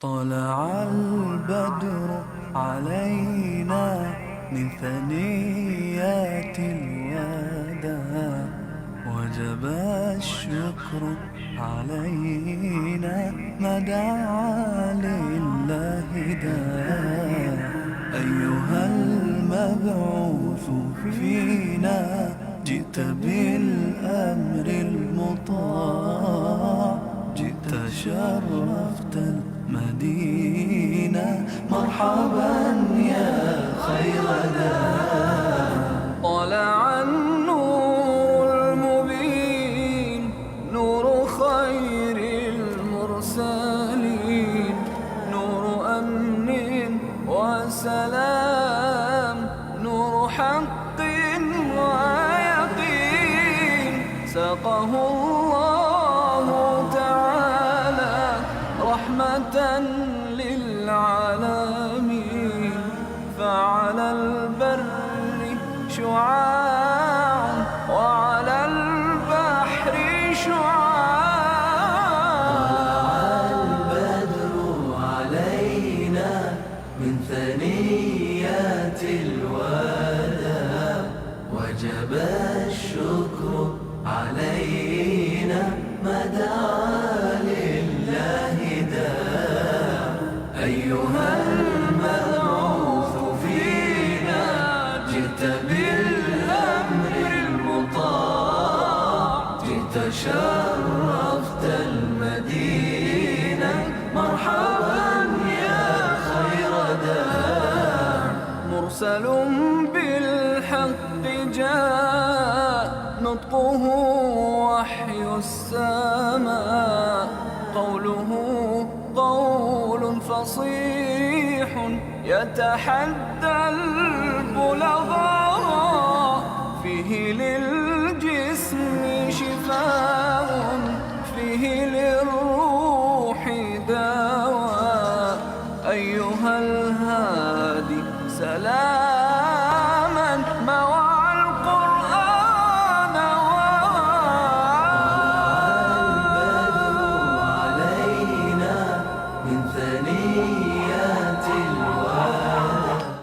طلع البدر علينا من ثنيات الوداع، وجب الشكر علينا ما دعا لله داع. أيها المبعوث فينا جئت بالأمر المطاع، جئت شرفت المدينة، مرحبا يا خير داع. طلع النور المبين، نور خير المرسلين، نور أمن وسلام، نور حق ويقين، سقه الله تعالى رحمة للعالمين، فعلى البر شعاع وعلى البحر شعاع. طلع البدر علينا من ثنيات الوداع، وجب الشكر علينا ما دعا لله داع. أيها المبعوث فينا جئت بالأمر المطاع، جئت شرفت المدينة، مرحبا يا خير داع. مرسل بالحق جاء، نطقه وحي السماء، قوله قول فصيح يتحدى البلغاء، فيه للجسم شفاء، فيه للروح دواء. أيها الهادي سلاما مع القرآن علينا من ثنيات الوداع.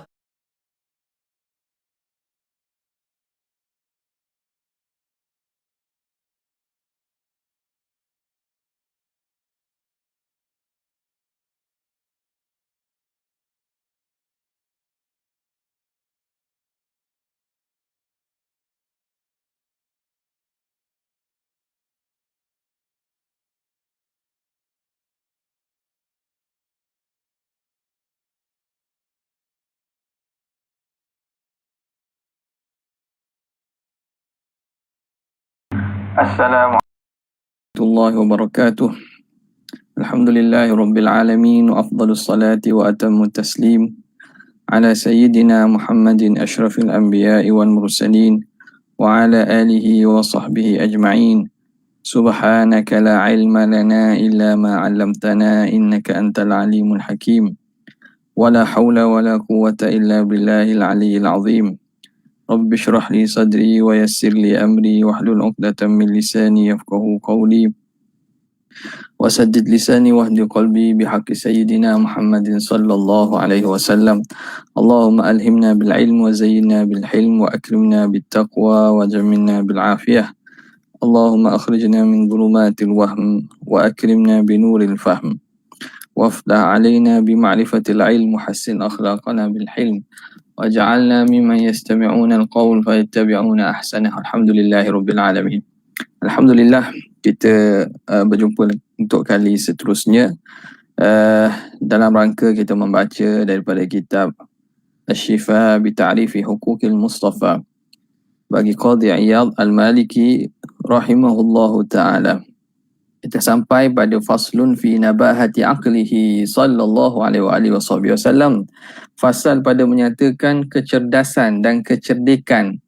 السلام عليكم ورحمة الله وبركاته. الحمد لله رب العالمين، وأفضل الصلاة وأتم التسليم على سيدنا محمد أشرف الأنبياء والمرسلين، وعلى آله وصحبه أجمعين. سبحانك لا علم لنا إلا ما علمتنا، إنك أنت العليم الحكيم. ولا حول ولا قوة إلا بالله العلي العظيم. رب اشرح لي صدري ويسر لي أمري، واحلل عقدة من لساني يفقه قولي، وسدد لساني واهد قلبي بحق سيدنا محمد صلى الله عليه وسلم. اللهم ألهمنا بالعلم، وزينا بالحلم، وأكرمنا بالتقوى، وجملنا بالعافية. اللهم أخرجنا من ظلمات الوهم، وأكرمنا بنور الفهم، وافتح علينا بمعرفة العلم، وحسن أخلاقنا بالحلم، واجعلنا ممن يستمعون القول فيتبعون أحسنه. الحمد لله رب العالمين. Alhamdulillah, kita berjumpa untuk kali seterusnya dalam rangka kita membaca daripada kitab Asy-Syifa bi Ta'rifi Huquqil Mustafa bagi Qadhi Iyad Al-Maliki rahimahullahu ta'ala. Kita sampai pada faslun fi nabahati aqlihi sallallahu alaihi wasallam. Fasal pada menyatakan kecerdasan dan kecerdikan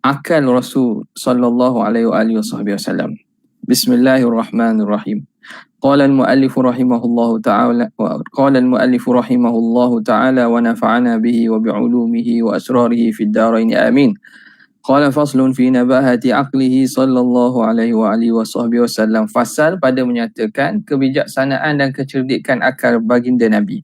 akal Rasul sallallahu alaihi wasallam. Bismillahirrahmanirrahim. قال المؤلف رحمه الله تعالى ونفعنا به وبعلومه وأسراره في الدارين آمين. Qala faslun fi nabahati aqlihi sallallahu alaihi wa alihi wa sahbihi wasallam. Fasal pada menyatakan kebijaksanaan dan kecerdikan akal baginda Nabi.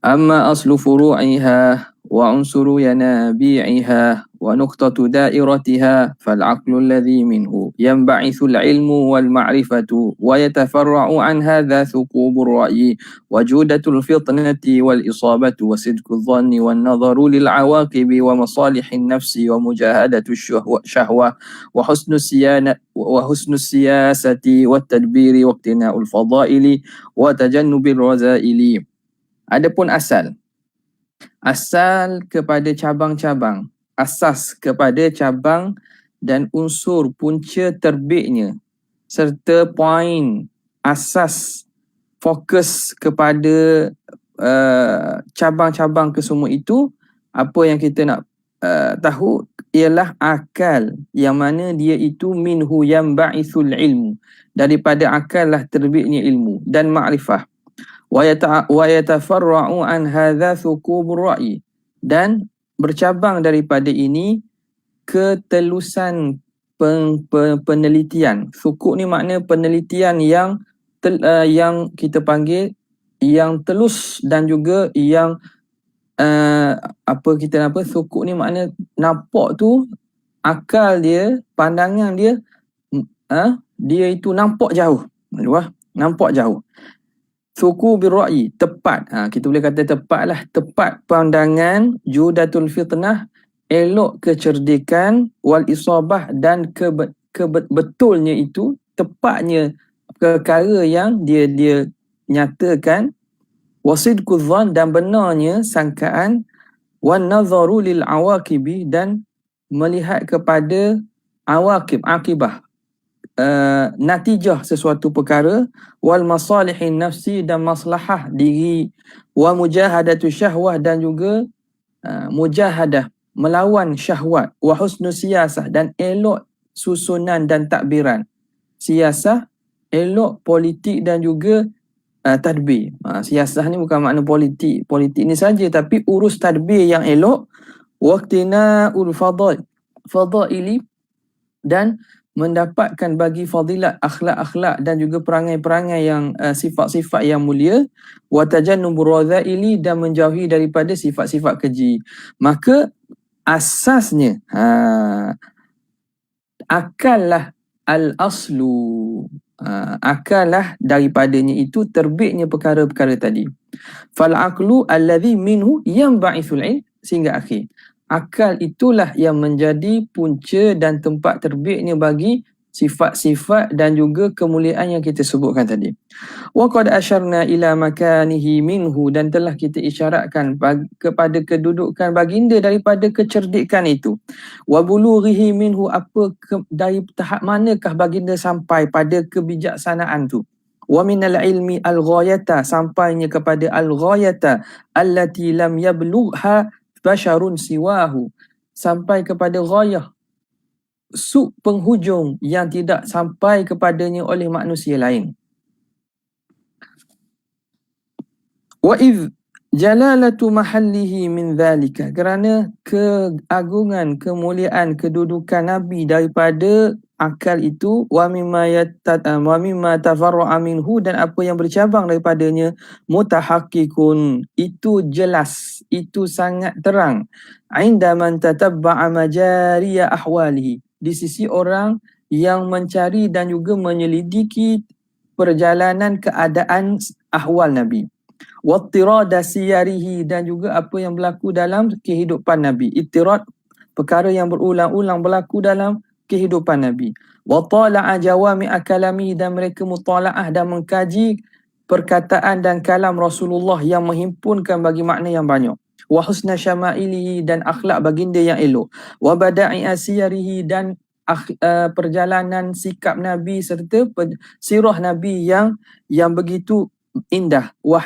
Amma aslu furu'iha wa unsuru yanabi'iha wa nuqtatu da'iratiha fal'aqlu alladhi minhu yanba'ithu al-ilmu wal ma'rifatu wa yatafarra'u an hadha thuqubur ra'yi wa judatul fitnati wal isabatu wa sidqu dhanni wan nadharu lil awaqibi wa masalihin nafsi wa mujahadatu syahwa wa husnu siyasati wat tadbiri wa iqtina'ul fadaili wa tajannubil razaili. Adapun asal kepada cabang-cabang, asas kepada cabang dan unsur punca terbitnya serta poin asas fokus kepada cabang-cabang kesemua itu, apa yang kita nak tahu ialah akal, yang mana dia itu minhu yanba'ithul ilmu, daripada akal lah terbitnya ilmu dan makrifah. Wa yatafarra'u an hadha thuqubur ra'yi, dan bercabang daripada ini ketelusan penelitian. Thuqub ni makna penelitian yang kita panggil yang telus dan juga yang thuqub ni makna nampak tu, akal dia, pandangan dia dia itu nampak jauh. Nampak jauh. Thuqub birra'yi, tepat. Kita boleh kata tepat lah. Tepat pandangan, judatul fitnah, elok kecerdikan, wal isabah, dan betulnya itu, tepatnya perkara yang dia nyatakan, wasidqu dhann, dan benarnya sangkaan, wan nadharu lil awaqibi, dan melihat kepada akibah, natijah sesuatu perkara, wal masalihin nafsi, dan maslahah diri, wa mujahadatu syahwah, dan juga mujahadah, melawan syahwat, wa husnu siyasah, dan elok susunan dan takbiran. Siyasah, elok politik, dan juga tadbir. Siyasah ni bukan makna politik ni saja, tapi urus tadbir yang elok, waqtina'ul fadaili, dan mendapatkan bagi fadilat akhlak-akhlak dan juga perangai-perangai yang sifat-sifat yang mulia, wa tajannubur radha'ili, dan menjauhi daripada sifat-sifat keji. Maka asasnya akallah al-aslu, akallah daripadanya itu terbitnya perkara-perkara tadi. Fal aqlu alladhi minhu yanba'ithul ilm, sehingga akhir. Akal itulah yang menjadi punca dan tempat terbitnya bagi sifat-sifat dan juga kemuliaan yang kita sebutkan tadi. Wa qad asyarna ila makanihi minhu, dan telah kita isyaratkan kepada kedudukan baginda daripada kecerdikan itu. Wa bulughihi minhu, dari tahap manakah baginda sampai pada kebijaksanaan tu. Wa minal ilmi al-ghayata, sampainya kepada al-ghayata allati lam yablugha basharun siwahu, sampai kepada ghayah, penghujung yang tidak sampai kepadanya oleh manusia lain. Wa idh jalalatu mahallihi min dhalika, kerana keagungan, kemuliaan, kedudukan Nabi daripada akal itu, wa mimma tafarra'a minhu, dan apa yang bercabang daripadanya, mutahaqqiqun, itu jelas, itu sangat terang, inda man tatabba'a majariya ahwalihi, di sisi orang yang mencari dan juga menyelidiki perjalanan keadaan ahwal Nabi, wattirada siyarihi, dan juga apa yang berlaku dalam kehidupan Nabi. Ittirad, perkara yang berulang-ulang berlaku dalam kehidupan Nabi. Wa tala'a jawami'a kalamihi, dan mereka mutala'ah dan mengkaji perkataan dan kalam Rasulullah yang menghimpunkan bagi makna yang banyak. Wa husna syama'ilihi, dan akhlak baginda yang elok. Wa bada'i asiyarihi, dan perjalanan sikap Nabi serta sirah Nabi yang begitu indah. Wa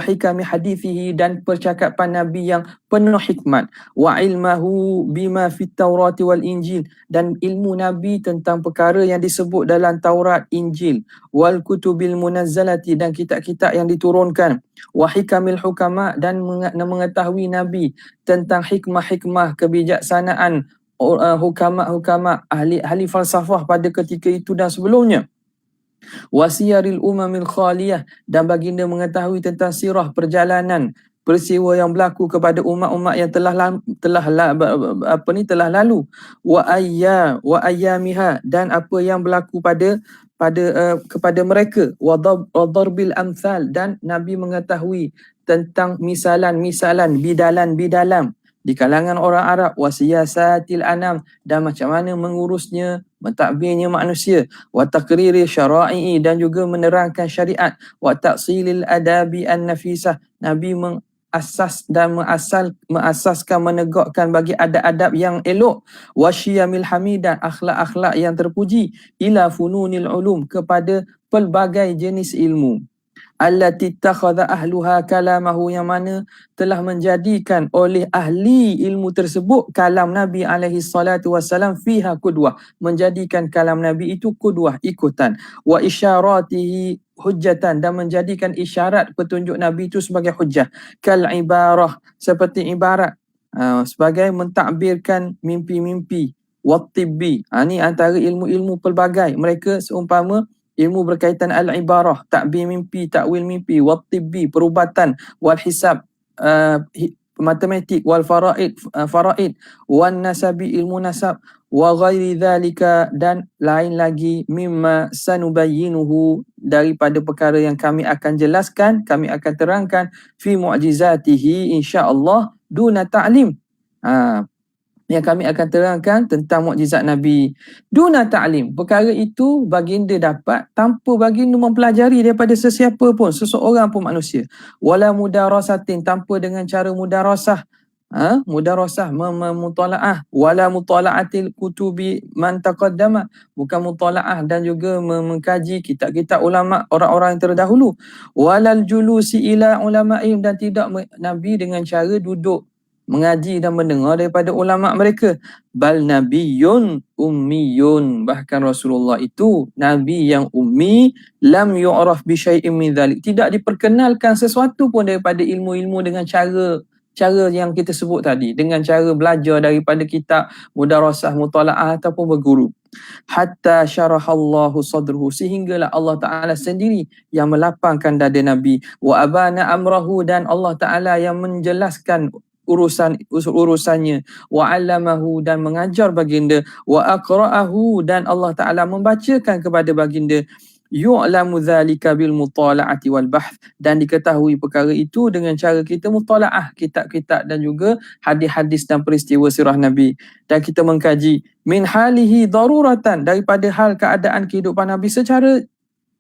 hikami hadithihi, dan percakapan Nabi yang penuh hikmat. Wa ilmahu bima fit Taurati wal Injil, dan ilmu Nabi tentang perkara yang disebut dalam Taurat, Injil. Wal kutubil munazzalati, dan kitab-kitab yang diturunkan. Wa hikamil hukama, dan mengetahui Nabi tentang hikmah-hikmah kebijaksanaan hukama ahli falsafah pada ketika itu dan sebelumnya. Wasiyaril umamil khaliyah, dan baginda mengetahui tentang sirah perjalanan peristiwa yang berlaku kepada umat-umat yang telah lalu, wa ayyamiha, dan apa yang berlaku kepada mereka, wa darbil amsal, dan Nabi mengetahui tentang misalan-misalan, bidalan di kalangan orang Arab, wa siyasatil anam, dan macam mana mengurusnya, mentadbirnya manusia, wa taqriri syara'i, dan juga menerangkan syariat, wa ta'silil adabi an-nafisah, Nabi mengasaskan, menegakkan bagi adab-adab yang elok, wa syiyamil hamidah, akhlak-akhlak yang terpuji, ila fununil ulum, kepada pelbagai jenis ilmu, allati takhadha ahluha kalamahu, yang mana telah menjadikan oleh ahli ilmu tersebut kalam Nabi alaihi salatu wassalam fiha qudwah, menjadikan kalam Nabi itu qudwah, ikutan, wa isyaratihi hujjatan, dan menjadikan isyarat petunjuk Nabi itu sebagai hujjah, kal ibarah, seperti ibarat, sebagai mentadbirkan mimpi-mimpi, wat tibbi, ni antara ilmu-ilmu pelbagai mereka, seumpama ilmu berkaitan al-ibarah, takbir mimpi, takwil mimpi, wat tibbi, perubatan, wal hisab, matematik, wal faraid, wan nasabi, ilmu nasab, wa ghairi dhalika, dan lain lagi, mimma sanubayyinuhu, daripada perkara yang kami akan jelaskan, kami akan terangkan, fi mu'jizatihi, insya-Allah, duna ta'lim, yang kami akan terangkan tentang mukjizat Nabi duna ta'lim. Perkara itu baginda dapat tanpa baginda mempelajari daripada sesiapa pun, seseorang pun manusia. Wala mudarasatin, tanpa dengan cara mudarasah, mudarasah, mutalaah, wala mutalaatil kutubi man taqaddama, bukan mutalaah dan juga mengkaji kitab-kitab ulama orang-orang yang terdahulu. Walal julusi ila ulama'im, dan tidak Nabi dengan cara duduk mengaji dan mendengar daripada ulama mereka. Bal nabiyyun ummiyun, bahkan Rasulullah itu nabi yang ummi, lam yu'raf bi syai'in min dhalik, tidak diperkenalkan sesuatu pun daripada ilmu-ilmu dengan cara yang kita sebut tadi, dengan cara belajar daripada kitab, mudarasah, mutalaah ataupun berguru. Hatta syarahallahu sadruhu, sehinggalah Allah Ta'ala sendiri yang melapangkan dada Nabi, wa abana amrahu, dan Allah Ta'ala yang menjelaskan urusannya, wa 'allamahu, dan mengajar baginda, wa aqra'ahu, dan Allah Ta'ala membacakan kepada baginda, yu'lamu dhalika bil mutala'ati wal bahth, dan diketahui perkara itu dengan cara kita mutala'ah kitab-kitab dan juga hadis-hadis dan peristiwa sirah Nabi, dan kita mengkaji min halihi daruratan, daripada hal keadaan kehidupan Nabi secara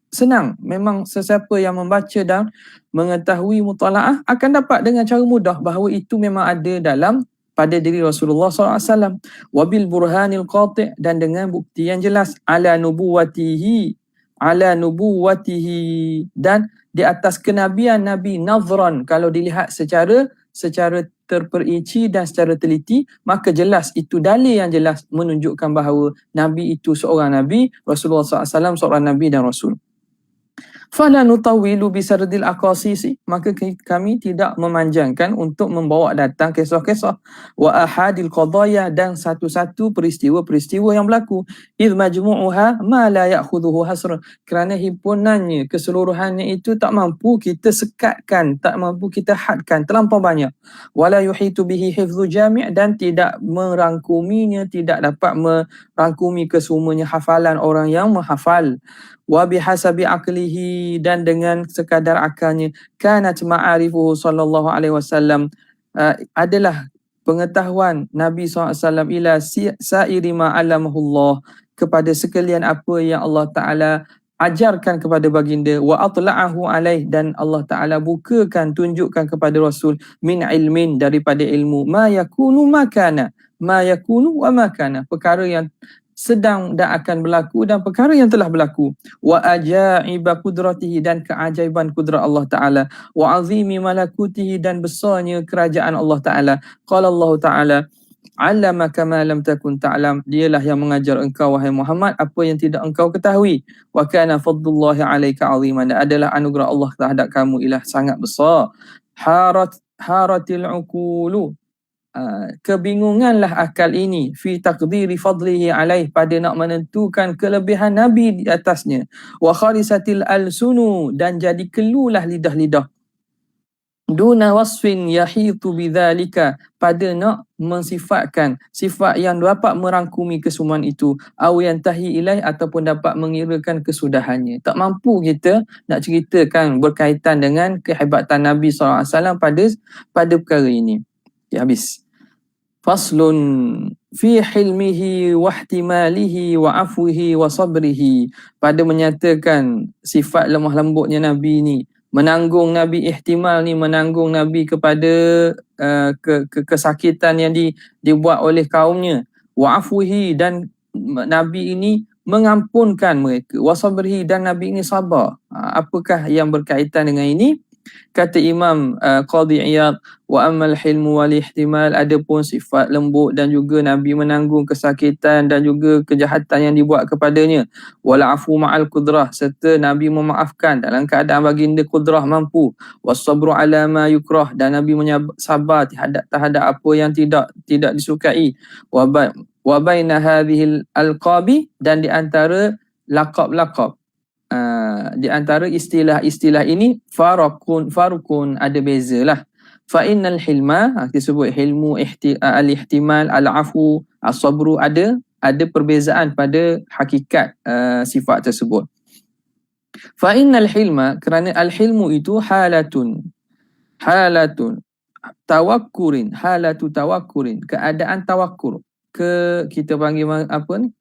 senang. Memang sesiapa yang membaca dan mengetahui mutalaah akan dapat dengan cara mudah bahawa itu memang ada pada diri Rasulullah SAW. Wabil burhanil qati', dan dengan bukti yang jelas, ala nubuwatihi, dan di atas kenabian Nabi, nazran, kalau dilihat secara terperinci dan secara teliti, maka jelas itu dalil yang jelas menunjukkan bahawa Nabi itu seorang Nabi, Rasulullah SAW seorang Nabi dan Rasul. Fala nutawilu bisardil aqasisi, maka kami tidak memanjangkan untuk membawa datang kisah-kisah, wa ahadil qadaya, dan satu-satu peristiwa-peristiwa yang berlaku, idh majmu'uha ma la ya'khudhuhu hasr, kerana himpunannya, keseluruhannya itu tak mampu kita sekatkan, tak mampu kita hadkan, terlampau banyak. Wala yuhitu bihi hifdhu jami', dan tidak merangkuminya, tidak dapat merangkumi kesemuanya hafalan orang yang menghafal. Wa bihasabi aqlihi, dan dengan sekadar akalnya, kanat ma'arifuhu sallallahu alaihi wasallam, adalah pengetahuan Nabi SAW ila sa'iri ma'alamahullah, kepada sekalian apa yang Allah Ta'ala ajarkan kepada baginda, wa atla'ahu alaih, dan Allah Ta'ala bukakan, tunjukkan kepada Rasul, min ilmin, daripada ilmu, ma yakunu wa ma kana, perkara yang sedang dan akan berlaku dan perkara yang telah berlaku, wa ajaiba qudratihi, dan keajaiban kudrat Allah Ta'ala, wa azimi malakutihi, dan besarnya kerajaan Allah Ta'ala. Qala Allah Ta'ala, 'allamaka ma lam takun ta'lam, dialah yang mengajar engkau wahai Muhammad apa yang tidak engkau ketahui, wa kana fadlullahi 'alaika 'aziman, adalah anugerah Allah terhadap kamu ialah sangat besar. Haratil uqulu, kebingunganlah akal ini fi taqdiri fadlihi alaih, pada nak menentukan kelebihan Nabi di atasnya, wa khalisatil alsunu, dan jadi kelulah lidah-lidah, duna wasfin yahitu bidzalika, pada nak mensifatkan sifat yang dapat merangkumi kesemuan itu, aw yantahi ilaih, ataupun dapat mengirakan kesudahannya. Tak mampu kita nak ceritakan berkaitan dengan kehebatan Nabi SAW pada perkara ini. Okay, habis. Faslun fi hilmihi wa ihtimalihi wa afwihi wa sabrihi, pada menyatakan sifat lemah lembutnya Nabi ni, menanggung Nabi, ihtimal ni menanggung Nabi kepada kesakitan yang dibuat oleh kaumnya, wa afwihi, dan Nabi ini mengampunkan mereka, wa sabrihi, dan Nabi ini sabar. Apakah yang berkaitan dengan ini? Kata Imam Qadhi Iyad, wa ammal hilmu wal ihtimal, adapun sifat lembut dan juga Nabi menanggung kesakitan dan juga kejahatan yang dibuat kepadanya, wal afu ma'al qudrah, serta Nabi memaafkan dalam keadaan baginda qudrah, mampu, was sabru ala ma yukrah, dan Nabi sabar terhadap apa yang tidak disukai, wa baina hadhihi alqabi, dan di antara laqab-laqab, di antara istilah-istilah ini farukun ada bezalah. Fa innal hilma, disebut hilmu, al-ihtimal, al-afu, as-sabru, ada perbezaan pada hakikat sifat tersebut. Fa innal hilma, kerana al-hilmu itu halatu tawakkurin, keadaan tawakkur, kita panggil apa ni,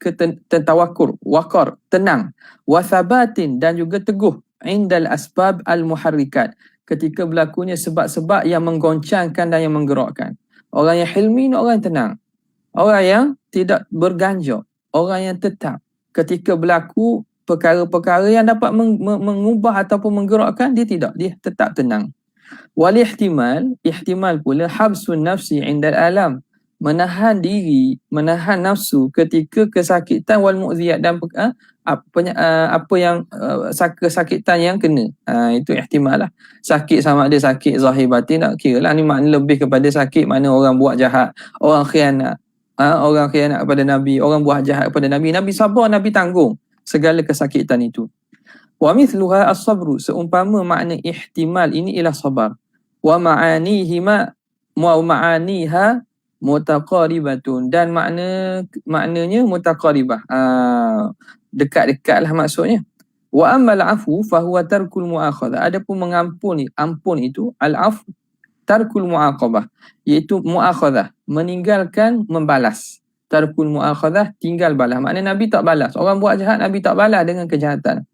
tawakkur, wakar, tenang, wathabatin, dan juga teguh, indal asbab al-muharrikat, ketika berlakunya sebab-sebab yang menggoncangkan dan yang menggerakkan. Orang yang hilmi ni orang yang tenang, orang yang tidak berganjak, orang yang tetap ketika berlaku perkara-perkara yang dapat mengubah ataupun menggerakkan, dia tetap tenang. Wal ihtimal pula habsun nafsi indal alam, menahan diri, menahan nafsu ketika kesakitan, wal mu'ziyat, dan apa yang kesakitan yang kena. Itu ihtimal lah. Sakit sama ada sakit zahir batin, tak kira lah, ni makna lebih kepada sakit mana orang buat jahat, orang khianat, kepada Nabi, orang buat jahat kepada Nabi, Nabi sabar, Nabi tanggung segala kesakitan itu. Wa mithluha as-sabru, seumpama makna ihtimal ini ialah sabar. Wa ma'aniha mutaqaribatun, dan maknanya mutaqaribah, dekat-dekat lah maksudnya. Wa ammal afu fahuwa tarkul mu'akhadhah, adapun ampun itu, al-afu tarkul mu'aqabah, iaitu mu'akhadhah, meninggalkan membalas. Tarkul mu'akhadhah, tinggal balas, maknanya Nabi tak balas. Orang buat jahat, Nabi tak balas dengan kejahatan.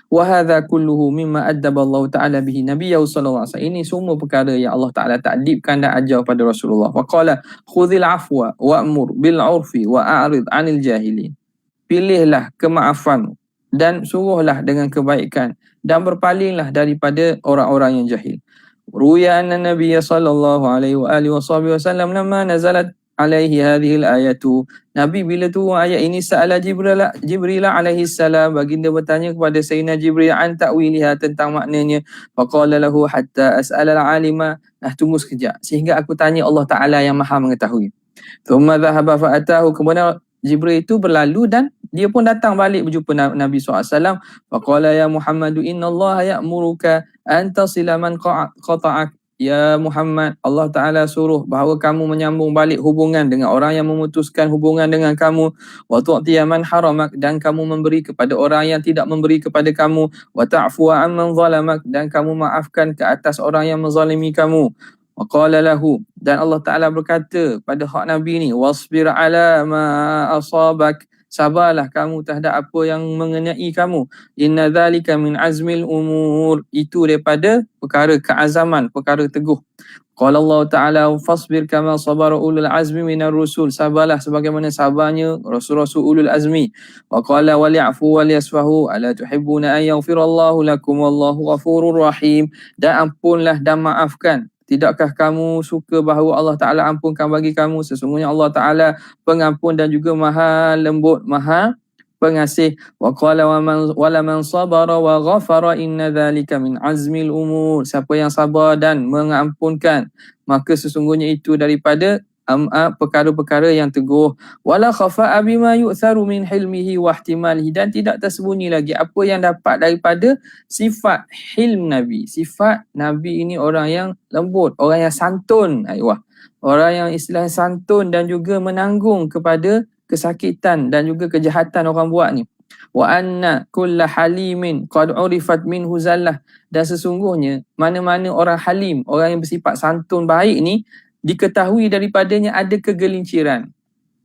Wa hadha kulluhu mimma addaba Allah Ta'ala bihi Nabiyyu sallallahu alaihi wasallam, ini semua perkara yang Allah Ta'ala ta'dibkan dan ajar pada Rasulullah. Wa qala khudhil afwa wa'mur bil 'urfi wa a'rid 'anil jahilin, pilihlah kemaafan dan suruhlah dengan kebaikan, dan berpalinglah daripada orang-orang yang jahil. Ruya anna Nabiyya sallallahu alaihi wa alihi wasallam lamma nazalat alaihi hadhil ayatu, Nabi bila turun ayat ini, sa'ala Jibril alaihi salam, baginda bertanya kepada Sayyidina Jibril an ta'wiliha, tentang maknanya. Faqala lahu hatta as'ala al-alima, tunggu sekejap sehingga aku tanya Allah Ta'ala yang maha mengetahui. Thumma dhahaba fa'atahu, kemudian Jibril itu berlalu dan dia pun datang balik berjumpa Nabi SAW. Faqala ya Muhammadu inna Allah ya'muruka an tasila man qata'ak, ya Muhammad, Allah Ta'ala suruh bahawa kamu menyambung balik hubungan dengan orang yang memutuskan hubungan dengan kamu, wa tu'tiya man haramak, dan kamu memberi kepada orang yang tidak memberi kepada kamu, wa ta'fu amman zalamak, dan kamu maafkan ke atas orang yang menzalimi kamu. Wa qala lahu, dan Allah Ta'ala berkata pada hak Nabi ni, wasbir ala ma asabak, sabarlah kamu terhadap apa yang mengenai kamu. Inna dhalika min azmil umur, itu daripada perkara keazaman, perkara teguh. Qala Allah Ta'ala fasbir kama sabara ulul azmi minar rusul, sabarlah sebagaimana sabarnya rasul-rasul ulul azmi. Wa qala wali'afu waliyasfahu ala tuhibbuna an yaghfirallahu lakum wallahu ghafurur rahim, dan ampunlah dan maafkan. Tidakkah kamu suka bahawa Allah Ta'ala ampunkan bagi kamu? Sesungguhnya Allah Ta'ala pengampun dan juga maha lembut, maha pengasih. Wa qala wala man sabara wa ghafara inna dhalika min azmil umur, siapa yang sabar dan mengampunkan, maka sesungguhnya itu daripada perkara-perkara yang teguh. Wala khafa'a bima yu'tharu min hilmihi wa ihtimalihi, dan tidak tersembunyi lagi apa yang dapat daripada sifat hilm Nabi. Sifat Nabi ini orang yang lembut, orang yang santun. Orang yang istilahnya santun dan juga menanggung kepada kesakitan dan juga kejahatan orang buat ni. Wa anna kulla halimin qad urifat minhu zallah, dan sesungguhnya mana-mana orang halim, orang yang bersifat santun baik ni, diketahui daripadanya ada kegelinciran.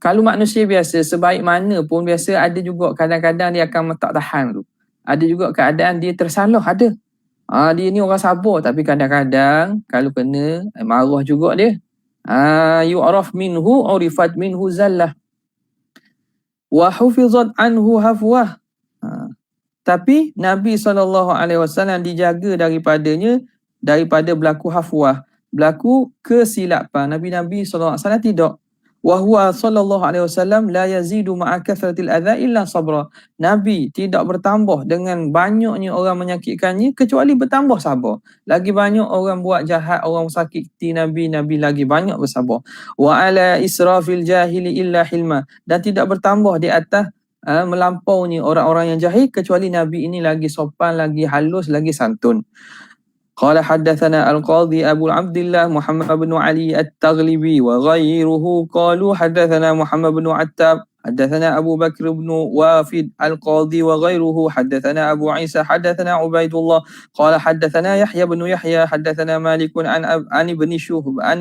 Kalau manusia biasa sebaik mana pun biasa ada juga kadang-kadang dia akan tak tahan tu. Ada juga keadaan dia tersalah, ada. Dia ni orang sabar tapi kadang-kadang kalau kena marah juga dia. Yu'raf minhu urifat minhu zallah wa hufizat anhu hafwah. Tapi Nabi SAW dijaga daripada berlaku hafwah, berlaku kesilapan. Nabi SAW tidak. Wa huwa sallallahu alaihi wasallam la yazidu ma'a kathratil adza illa sabra. Nabi tidak bertambah dengan banyaknya orang menyakitkannya kecuali bertambah sabar. Lagi banyak orang buat jahat, orang sakiti Nabi lagi banyak bersabar. Wa ala israfil jahili illa hilma, dan tidak bertambah di atas melampaunya orang-orang yang jahil kecuali Nabi ini lagi sopan, lagi halus, lagi santun. قال حدثنا القاضي أبو عبد الله محمد بن علي التغلبي وغيره قالوا حدثنا محمد بن عتاب حدثنا أبو بكر بن وافد القاضي وغيره حدثنا أبو عيسى حدثنا عبيد الله قال حدثنا يحيى بن يحيى حدثنا مالك عن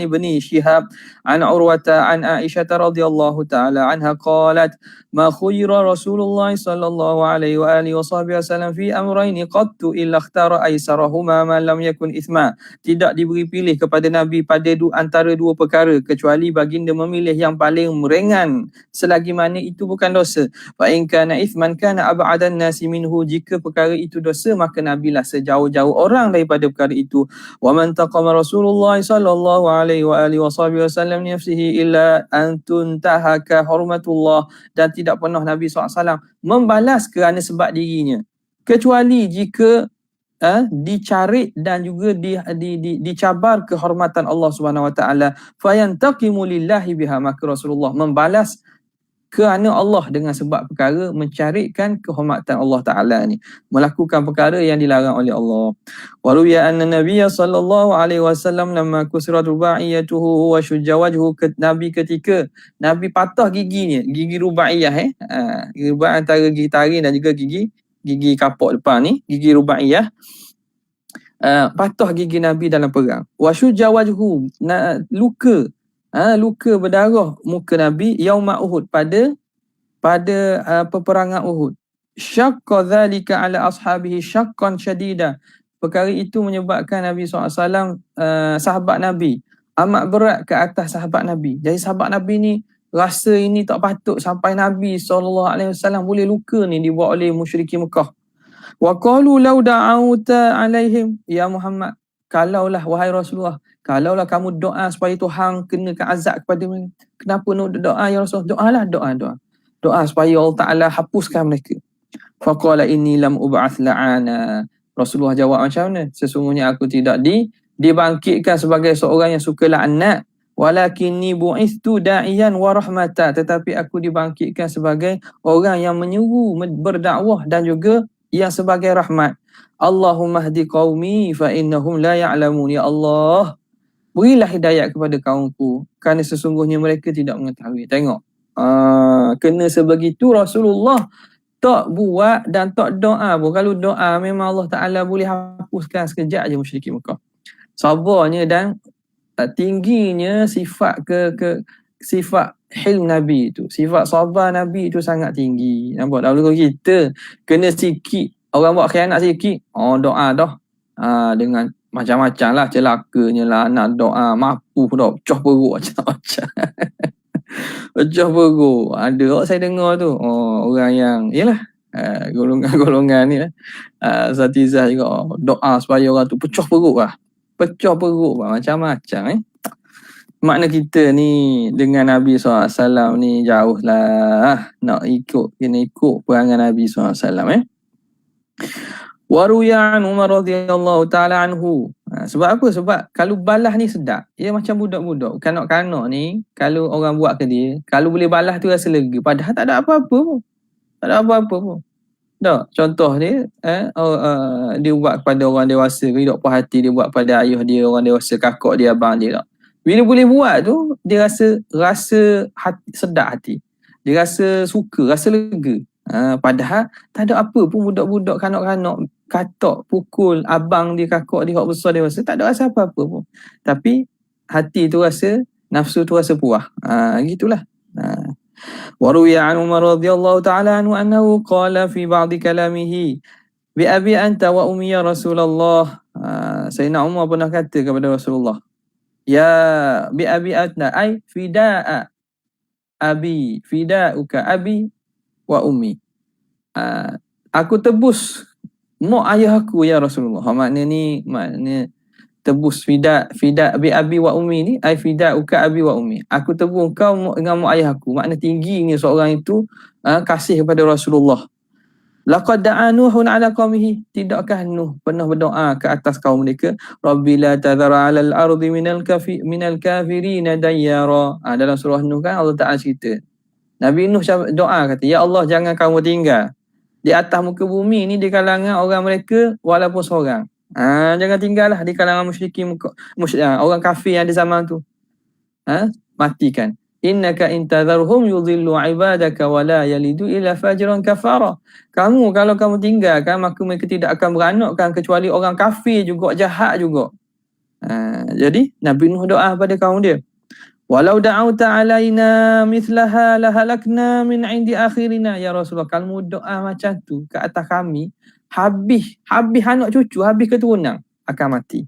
ابن شهاب عن عروة عن عائشة رضي الله تعالى عنها قالت ما خير رسول الله صلى الله عليه وآله وصحبه وسلم في أمرين قط إلا اختار أيسرهما ما لم يكن إثما. Tidak diberi pilih kepada Nabi pada antara dua perkara kecuali baginda memilih yang paling ringan selagi mana itu bukan dosa. Fa in kana ithman kana ab'adan nasi minhu, jika perkara itu dosa maka Nabi lah sejauh-jauh orang daripada perkara itu. Wa man taqama Rasulullah sallallahu alaihi wa alihi wasallam nafsihi illa an tuntahaka hurmatullah, dan tidak pernah Nabi SAW membalas kerana sebab dirinya kecuali jika dicarik dan juga dicabar kehormatan Allah Subhanahu Wa Taala. Fayantaqimu lillahi biha, maka Rasulullah membalas kerana Allah dengan sebab perkara mencarikan kehormatan Allah Ta'ala ni, melakukan perkara yang dilarang oleh Allah. Wa ruwiya anna Nabiyya sallallahu alaihi wasallam lamma kusirat rubaiyatuhu wa shujja wajhu, Nabi ketika Nabi patah giginya, gigi rubaiyah gigi rubaiyah antara gigi taring dan juga gigi kapok depan ni, gigi rubaiyah, patah gigi Nabi dalam perang. Wa shujja wajhu, luka berdarah muka Nabi yauma Uhud, pada peperangan Uhud. Syaqqa dhalika ala ashabihi syaqqan syadida, perkara itu menyebabkan Nabi SAW, sahabat Nabi amat berat ke atas sahabat Nabi. Jadi sahabat Nabi ni rasa ini tak patut sampai Nabi SAW boleh luka ni dibuat oleh musyrikin Mekah. Wa qalu law da'auta alaihim ya Muhammad, kalaulah wahai Rasulullah, kalaulah kamu doa supaya Tuhan kenakan azab kepada mereka, kenapa nak doa ya Rasulullah? Doa supaya Allah Ta'ala hapuskan mereka. Faqala inni lam ub'ath la'ana, Rasulullah jawab macam mana? Sesungguhnya aku tidak dibangkitkan sebagai seorang yang suka laknat, walakinni bu'ithtu da'iyan wa rahmata, tetapi aku dibangkitkan sebagai orang yang menyeru, berdakwah dan juga yang sebagai rahmat. Allahumma hdi qaumi fa innahum la ya'lamun, ya Allah berilah hidayat kepada kaumku kerana sesungguhnya mereka tidak mengetahui. Tengok, kena sebegitu Rasulullah tak buat dan tak doa pun. Kalau doa memang Allah Ta'ala boleh hapuskan sekejap je musyrikin Mekah. Sabarnya dan tingginya sifat sifat hilm Nabi itu, sifat sabar Nabi itu sangat tinggi. Nampak tak? Kalau kita kena sikit, orang buat khianat sikit, doa dah. Dengan macam-macam lah, celakanya lah, nak doa, mampu dah, pecah perut macam-macam. Pecah perut. Ada orang saya dengar tu, orang yang, yelah, golongan ni lah. Satizah juga, doa supaya orang tu pecah perut lah. Pecah perut lah, macam-macam Makna kita ni dengan Nabi SAW ni jauh lah. Nak kena ikut perangai Nabi SAW. Wa ruya an Umar radhiyallahu ta'ala anhu. Sebab apa? Sebab kalau balas ni sedap. Dia macam budak-budak. Kanak-kanak ni, kalau orang buat ke dia, kalau boleh balas tu rasa lega. Padahal tak ada apa-apa pun. Tak ada apa-apa pun. Tak, contoh dia, dia buat kepada orang dewasa, dia puas hati dia buat pada ayah dia, orang dewasa, kakak dia, abang dia tak. Bila boleh buat tu, dia rasa hati, sedap hati. Dia rasa suka, rasa lega. Padahal tak ada apa pun budak-budak kanak-kanak katok, pukul abang dia, kakak dia, hak besar dewasa, tak ada rasa apa-apa pun. Tapi hati tu rasa, nafsu tu rasa puas. Gitulah. وروي عن عمر رضي الله تعالى عنه أنه قال في بعض كلامه بأبي أنت وأمي يا رسول الله. Sayyidina Umar pernah kata kepada Rasulullah, ya bi'abi atna ay fida'a abi fida'uka abi wa ummi. Aku tebus mak ayah aku ya Rasulullah. Maknanya tebus fida bi abi wa ummi ni ai fida uka abi wa ummi. Aku tebus kau dengan mak ayah aku. Makna tingginya seorang itu kasih kepada Rasulullah. Laqad da'a Nuhun ala qaumihi. Tidakkah Nuh pernah berdoa ke atas kaum mereka, Rabbi la tadhara 'alal ardi minal kafirin dayyara. Dalam surah Nuh kan Allah Taala cerita. Nabi Nuh doa kata, ya Allah jangan kamu tinggal di atas muka bumi ni di kalangan orang mereka walaupun seorang. Jangan tinggallah di kalangan musyrikin, orang kafir yang ada zaman tu. Matikan. Innaka intadharhum yudhillu ibadaka wa la yalidu illa fajran kafara. Kamu kalau kamu tinggalkan, maka mereka tidak akan beranakkan kecuali orang kafir juga, jahat juga. Jadi Nabi Nuh doa pada kaum dia. Walau da'auta alaina mithlaha lahalakna min indi akhirina. Ya Rasulullah, kalau doa macam tu ke atas kami, habis anak cucu, habis keturunan akan mati.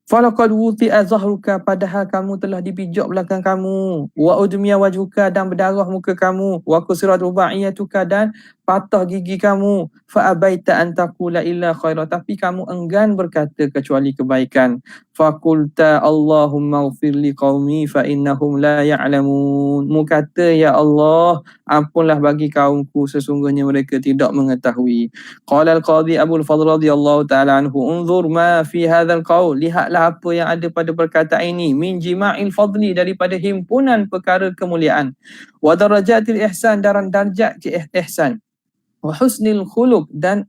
Falaqad wuti'a zahruka, padahal kamu telah dipijak belakang kamu, wa udmiya wajhuka, dan berdarah muka kamu, wa kusirat rubaiyatuka, dan patah gigi kamu, fa abaita an taqula illa khaira, tapi kamu enggan berkata kecuali kebaikan. Fa qulta Allahumma ighfir li qaumi fa innahum la ya'lamun. Mu kata, ya Allah, ampunlah bagi kaumku, sesungguhnya mereka tidak mengetahui. Qala al-qadhi Abu al-Fadl radhiyallahu ta'ala anhu, unzur ma fi hadzal qaul, lihatlah apa yang ada pada perkataan ini, min jima'il fadli, daripada himpunan perkara kemuliaan, wa darajatil ihsan, darajat ihsan, wa husnil khuluq, dan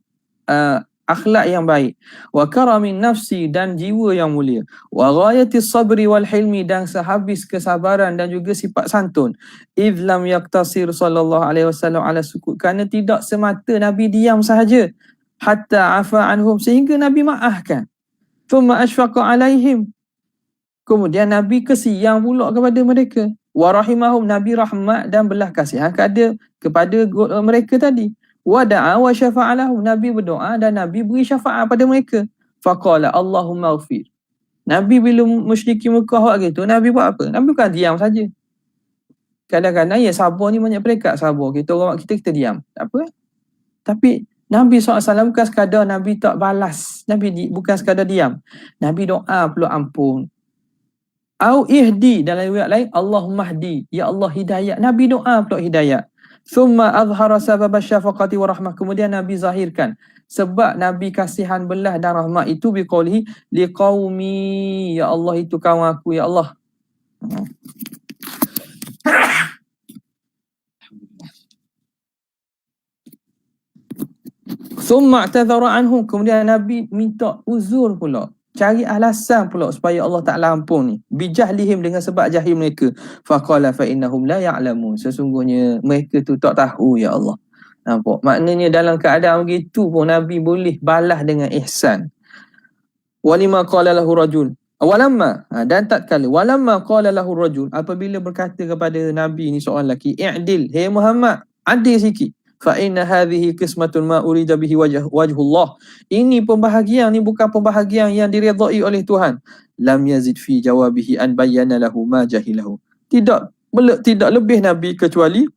akhlak yang baik, wa karamin nafsi, dan jiwa yang mulia, wa ghayatis sabri wal hilmi, dan sehabis kesabaran dan juga sifat santun. Idh lam yaktasir sallallahu alaihi wasallam ala sukut, kerana tidak semata Nabi diam sahaja, hatta afa anhum, sehingga Nabi maafkan. Thumma ashfaqa alaihim, kemudian Nabi kesiang pula kepada mereka. Wa rahimahum, Nabi rahmat dan belah kasihan kepada mereka tadi. Wa da'a wa syafa'a lahum, Nabi berdoa dan Nabi beri syafaat pada mereka. Faqala Allahumma ighfir. Nabi bila musyrikin Mekah buat gitu, Nabi buat apa? Nabi bukan diam saja. Kadang-kadang ya sabar ni banyak peringkat sabar. Kita diam. Tak apa. Tapi Nabi SAW bukan sekadar Nabi tak balas. Nabi bukan sekadar diam. Nabi doa pula ampun. Au ihdi, dalam riwayat lain Allahumma hdi, ya Allah hidayah. Nabi doa pula hidayah. Thumma azhara sabab syafaqati wa rahmah, kemudian Nabi zahirkan sebab Nabi kasihan belah dan rahmat itu biqaulihi liqaumi, ya Allah itu kaum aku, ya Allah. Thumma i'tadhara anhum, kemudian Nabi minta uzur pula, cari alasan pula supaya Allah Ta'ala ampun ni. Bijahlihim, dengan sebab jahil mereka. Faqala fa innahum la ya'lamun, sesungguhnya mereka tu tak tahu, ya Allah. Nampak? Maknanya dalam keadaan begitu pun Nabi boleh balas dengan ihsan. Walima qala lahu rajul, walamma, dan tatkala walamma qala lahu rajul, apabila berkata kepada Nabi ni seorang lelaki, i'dil, hey Muhammad, adil sikit. Fa inna hadhihi qismatun ma urida bihi wajhullah, ini pembahagian ni bukan pembahagian yang diridai oleh Tuhan. Lam yazid fi jawabihi an bayyana lahu ma jahilahu, tidak lebih Nabi kecuali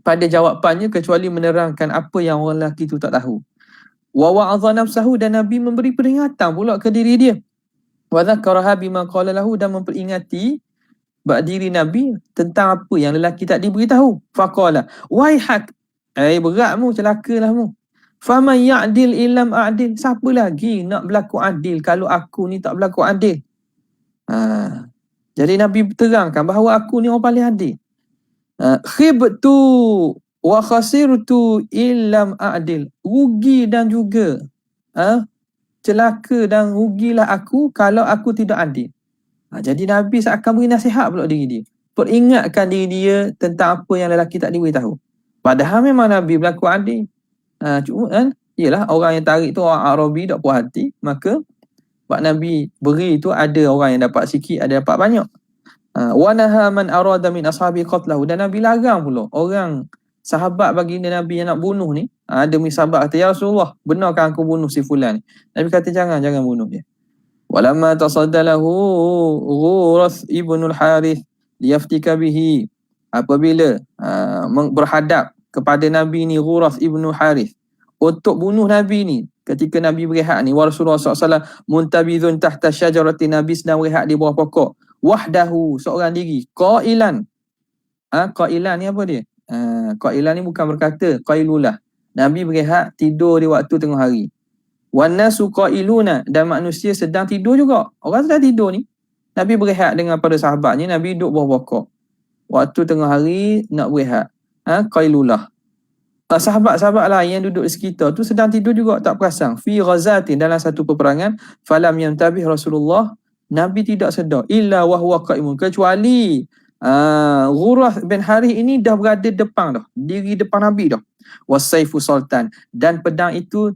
pada jawapannya kecuali menerangkan apa yang orang lelaki itu tak tahu. Wa wa'adha nafsahu, dan Nabi memberi peringatan pula ke diri dia. Wa dzakaraha bima qala lahu, dan memperingati diri Nabi tentang apa yang lelaki tak diberitahu. Faqala waihak, beratmu, celakalah mu. Faman ya'dil illam a'dil. Siapa lagi nak berlaku adil kalau aku ni tak berlaku adil? Jadi Nabi terangkan bahawa aku ni orang paling adil. Khibtu wa khasirtu illam a'dil. Rugi dan juga celaka dan rugilah aku kalau aku tidak adil. Jadi Nabi seakan beri nasihat pula diri dia. Peringatkan diri dia tentang apa yang lelaki tak diberitahu. Padahal memang Nabi berlaku adil. Cuma kan, ialah orang yang tarik tu orang Arabi tak puas hati, maka Pak Nabi beri tu ada orang yang dapat sikit, ada dapat banyak. Wa naha man arada min ashabi qatlahu, dan Nabi larang pula orang sahabat baginda Nabi yang nak bunuh ni. Ada sahabat kata, ya Rasulullah, benarkah aku bunuh si fulan ni? Nabi kata jangan bunuh dia. Walamma tasaddalahu Ghurath ibnul Harith liyaftika bihi, apabila berhadap kepada Nabi ni Ghurath ibnul Harith untuk bunuh Nabi ni, ketika Nabi berehat ni, wa Rasulullah SAW muntabidhun tahta syajarati, Nabi sedang berehat di bawah pokok, wahdahu, seorang diri, qailan. Qailan ni apa dia? Qailan ni bukan berkata, qailulah. Nabi berehat tidur di waktu tengah hari. Wan nasu qailuna, dan manusia sedang tidur juga. Orang sedang tidur ni. Nabi berehat dengan para sahabatnya, Nabi duduk bawah pokok. Waktu tengah hari nak berehat. Qailulah. Sahabat-sahabat lain yang duduk di sekitar tu sedang tidur juga, tak perasan. Fi ghazatin, dalam satu peperangan, falam yantabih Rasulullah, Nabi tidak sedar, illa wahwa qaimun, kecuali Ghurath bin Harith ini dah berada depan dah, diri depan Nabi dah. Wasaifu sultan, dan pedang itu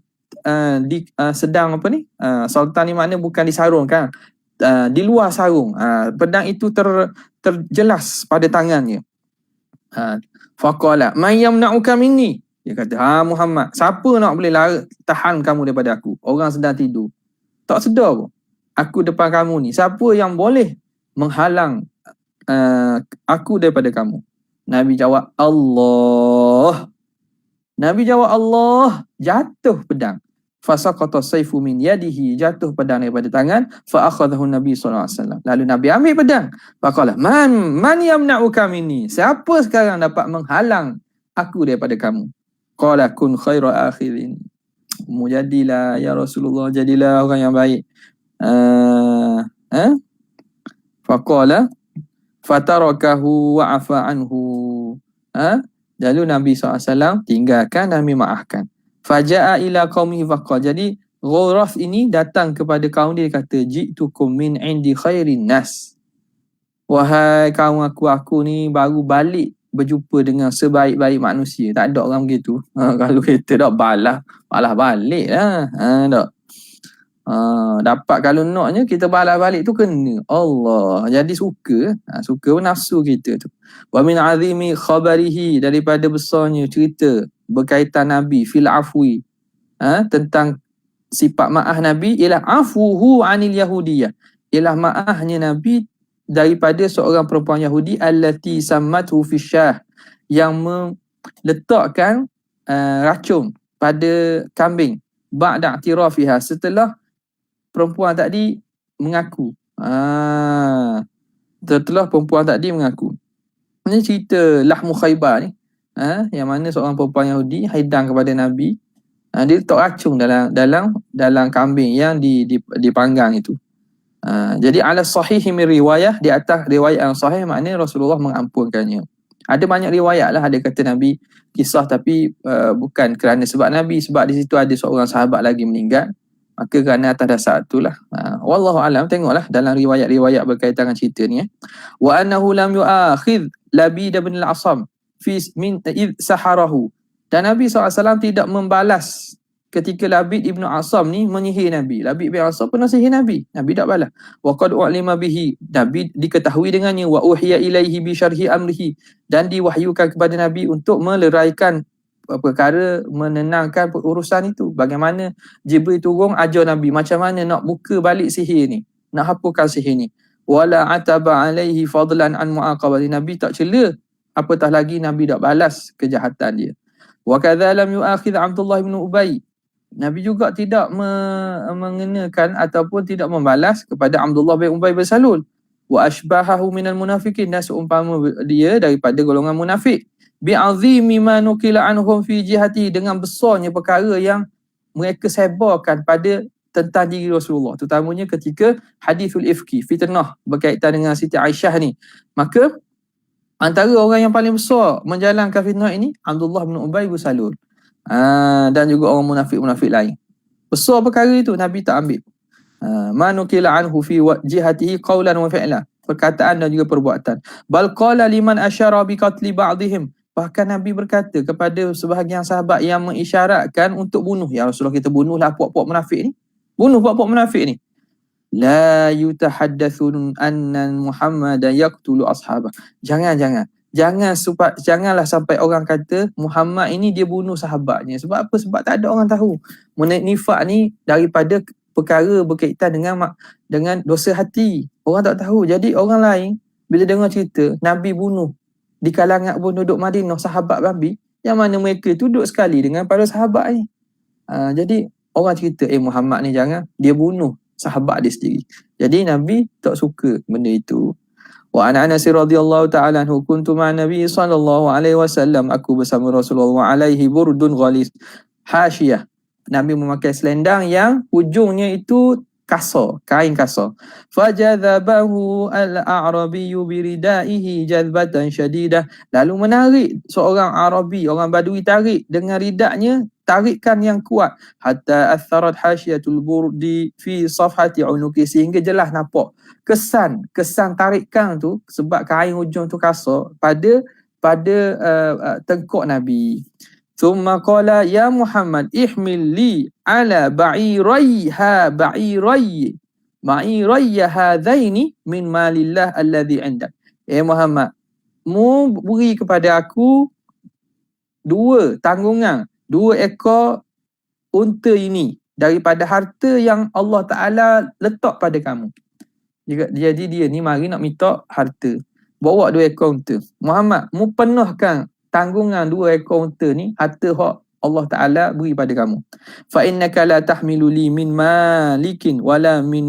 sedang apa ni? Sultan ni makna bukan di sarung kan? Di luar sarung. Pedang itu terjelas pada tangannya. Faqala man yamna'uka minni, dia kata, Muhammad, siapa nak boleh tahan kamu daripada aku? Orang sedang tidur, tak sedar pun aku depan kamu ni. Siapa yang boleh menghalang aku daripada kamu? Nabi jawab Allah. Nabi jawab Allah. Jatuh pedang. Fasaqata sayfu min yadihi, jatuh pedang daripada tangan. Fa akhadahu Nabi SAW. Lalu Nabi ambil pedang. Faqala man yamna'uka minni, siapa sekarang dapat menghalang aku daripada kamu? Qala kun khaira akhirin, jadilah ya Rasulullah, jadilah orang yang baik. Faqala fatarakahu wa afa anhu. Lalu Nabi SAW tinggalkan dan memaafkan. Faja'a ila qaumihi faqala, jadi Ghurath ini datang kepada kaum dia, kata, ji'tukum min indi khairin nas, wahai kaum aku ni baru balik berjumpa dengan sebaik-baik manusia. Tak ada orang begitu. Kalau kita dah balas balik lah. Tak. Dapat kalau naknya kita balas balik tu kena Allah. Jadi suka pun nafsu kita tu. Wa min azimi khabarihi, daripada besarnya cerita berkaitan Nabi fil afwi, tentang sifat maaf Nabi, ialah afuhu anil yahudiyah, ialah maafnya Nabi daripada seorang perempuan Yahudi, allati sammathu fi syah, yang meletakkan racun pada kambing, ba'da i'tirafiha, setelah perempuan tadi mengaku. Setelah perempuan tadi mengaku. Ini cerita Lahmu Khaybar ni, yang mana seorang perempuan Yahudi haidang kepada Nabi. Dia letak racun dalam kambing yang dipanggang itu. Jadi ala sahih min riwayah, di atas riwayat yang sahih, maknanya Rasulullah mengampunkannya. Ada banyak riwayat lah, ada kata Nabi kisah, tapi bukan kerana sebab Nabi, sebab di situ ada seorang sahabat lagi meninggal, maka kerana atas dasar itulah. Wallahu alam, tengoklah dalam riwayat-riwayat berkaitan dengan cerita ni. Wa annahu lam yu'akhidh Labid bin al-Asam fi min id saharahu, dan Nabi SAW tidak membalas ketika Labid ibn Asam ni menyihir Nabi. Labid bin Asam pernah sihir Nabi tak balas. Wa qad u'lima bihi, Nabi diketahui dengannya. Wa uhiya ilaihi bi syarhi amrihi, dan diwahyukan kepada Nabi untuk meleraikan perkara, menenangkan urusan itu. Bagaimana Jibril turun ajar Nabi macam mana nak buka balik sihir ni, nak hapuskan sihir ni. Wala ataba alaihi fadlan an muaqabati, Nabi tak cela, apatah lagi Nabi tak balas kejahatan dia. Wa kadza lam yu'akhidh Abdullah bin Ubay, Nabi juga tidak mengenakan ataupun tidak membalas kepada Abdullah bin Ubay bin Salul. Wa ashbahahu minal munafiqin, dan seumpama dia daripada golongan munafik. bi'azimi ma nukila anhum fi jihati, dengan besarnya perkara yang mereka sebarkan pada tentang diri Rasulullah, terutamanya ketika hadithul ifki, fitnah berkaitan dengan Siti Aisyah ni. Maka antara orang yang paling besar menjalankan fitnah ini Abdullah bin Ubay bin Salul, dan juga orang munafik-munafik lain. Besar perkara itu, Nabi tak ambil. Manukila anhu fi jihatihi qawlan wa fi'lan, perkataan dan juga perbuatan. Bal qala liman asyara bi qatli ba'dihim, bahkan Nabi berkata kepada sebahagian sahabat yang mengisyaratkan untuk bunuh, ya Rasulullah, kita bunuhlah puak-puak munafik ni, bunuh puak-puak munafik ni. La yutahaddathun anna Muhammadan yaqtulu ashabah, janganlah sampai orang kata Muhammad ini dia bunuh sahabatnya. Sebab apa? Sebab tak ada orang tahu. Nifak ni daripada perkara berkaitan dengan dosa hati. Orang tak tahu. Jadi orang lain bila dengar cerita Nabi bunuh di kalangan penduduk Madinah sahabat Nabi, yang mana mereka duduk sekali dengan para sahabat ni. Jadi orang cerita, Muhammad ni jangan, dia bunuh sahabat dia sendiri. Jadi Nabi tak suka benda itu. Wa ana Anas radhiyallahu ta'ala anhu kuntu ma'a Nabi sallallahu alaihi wasallam, aku bersama Rasulullah alaihi burdun ghalis hasyiyah, Nabi memakai selendang yang hujungnya itu kasar, kain kasar. Fajadhabahu al-a'rabiyyu biridaihi jadbatan syadidah, lalu menarik seorang Arabi, orang Badui, tarik dengan ridaknya, tarikan yang kuat. Hatta atharat hasyiatul burdi fi safhati unuki, sehingga jelas nampak kesan tarikan tu, sebab kain hujung tu kasar, pada tengkuk Nabi. Thumma qala ya Muhammad ihmil li ala ba'irayya hadaini min malillah alladhi indak. Muhammad, mu beri kepada aku dua ekor unta ini daripada harta yang Allah Ta'ala letak pada kamu. Jadi dia ni mari nak minta harta, bawa 2 ekor unta. Muhammad, mu penuhkan tanggungan 2 ekor unta ni, harta hak Allah Ta'ala beri pada kamu. Fa innaka la tahmilu li min malikin wala min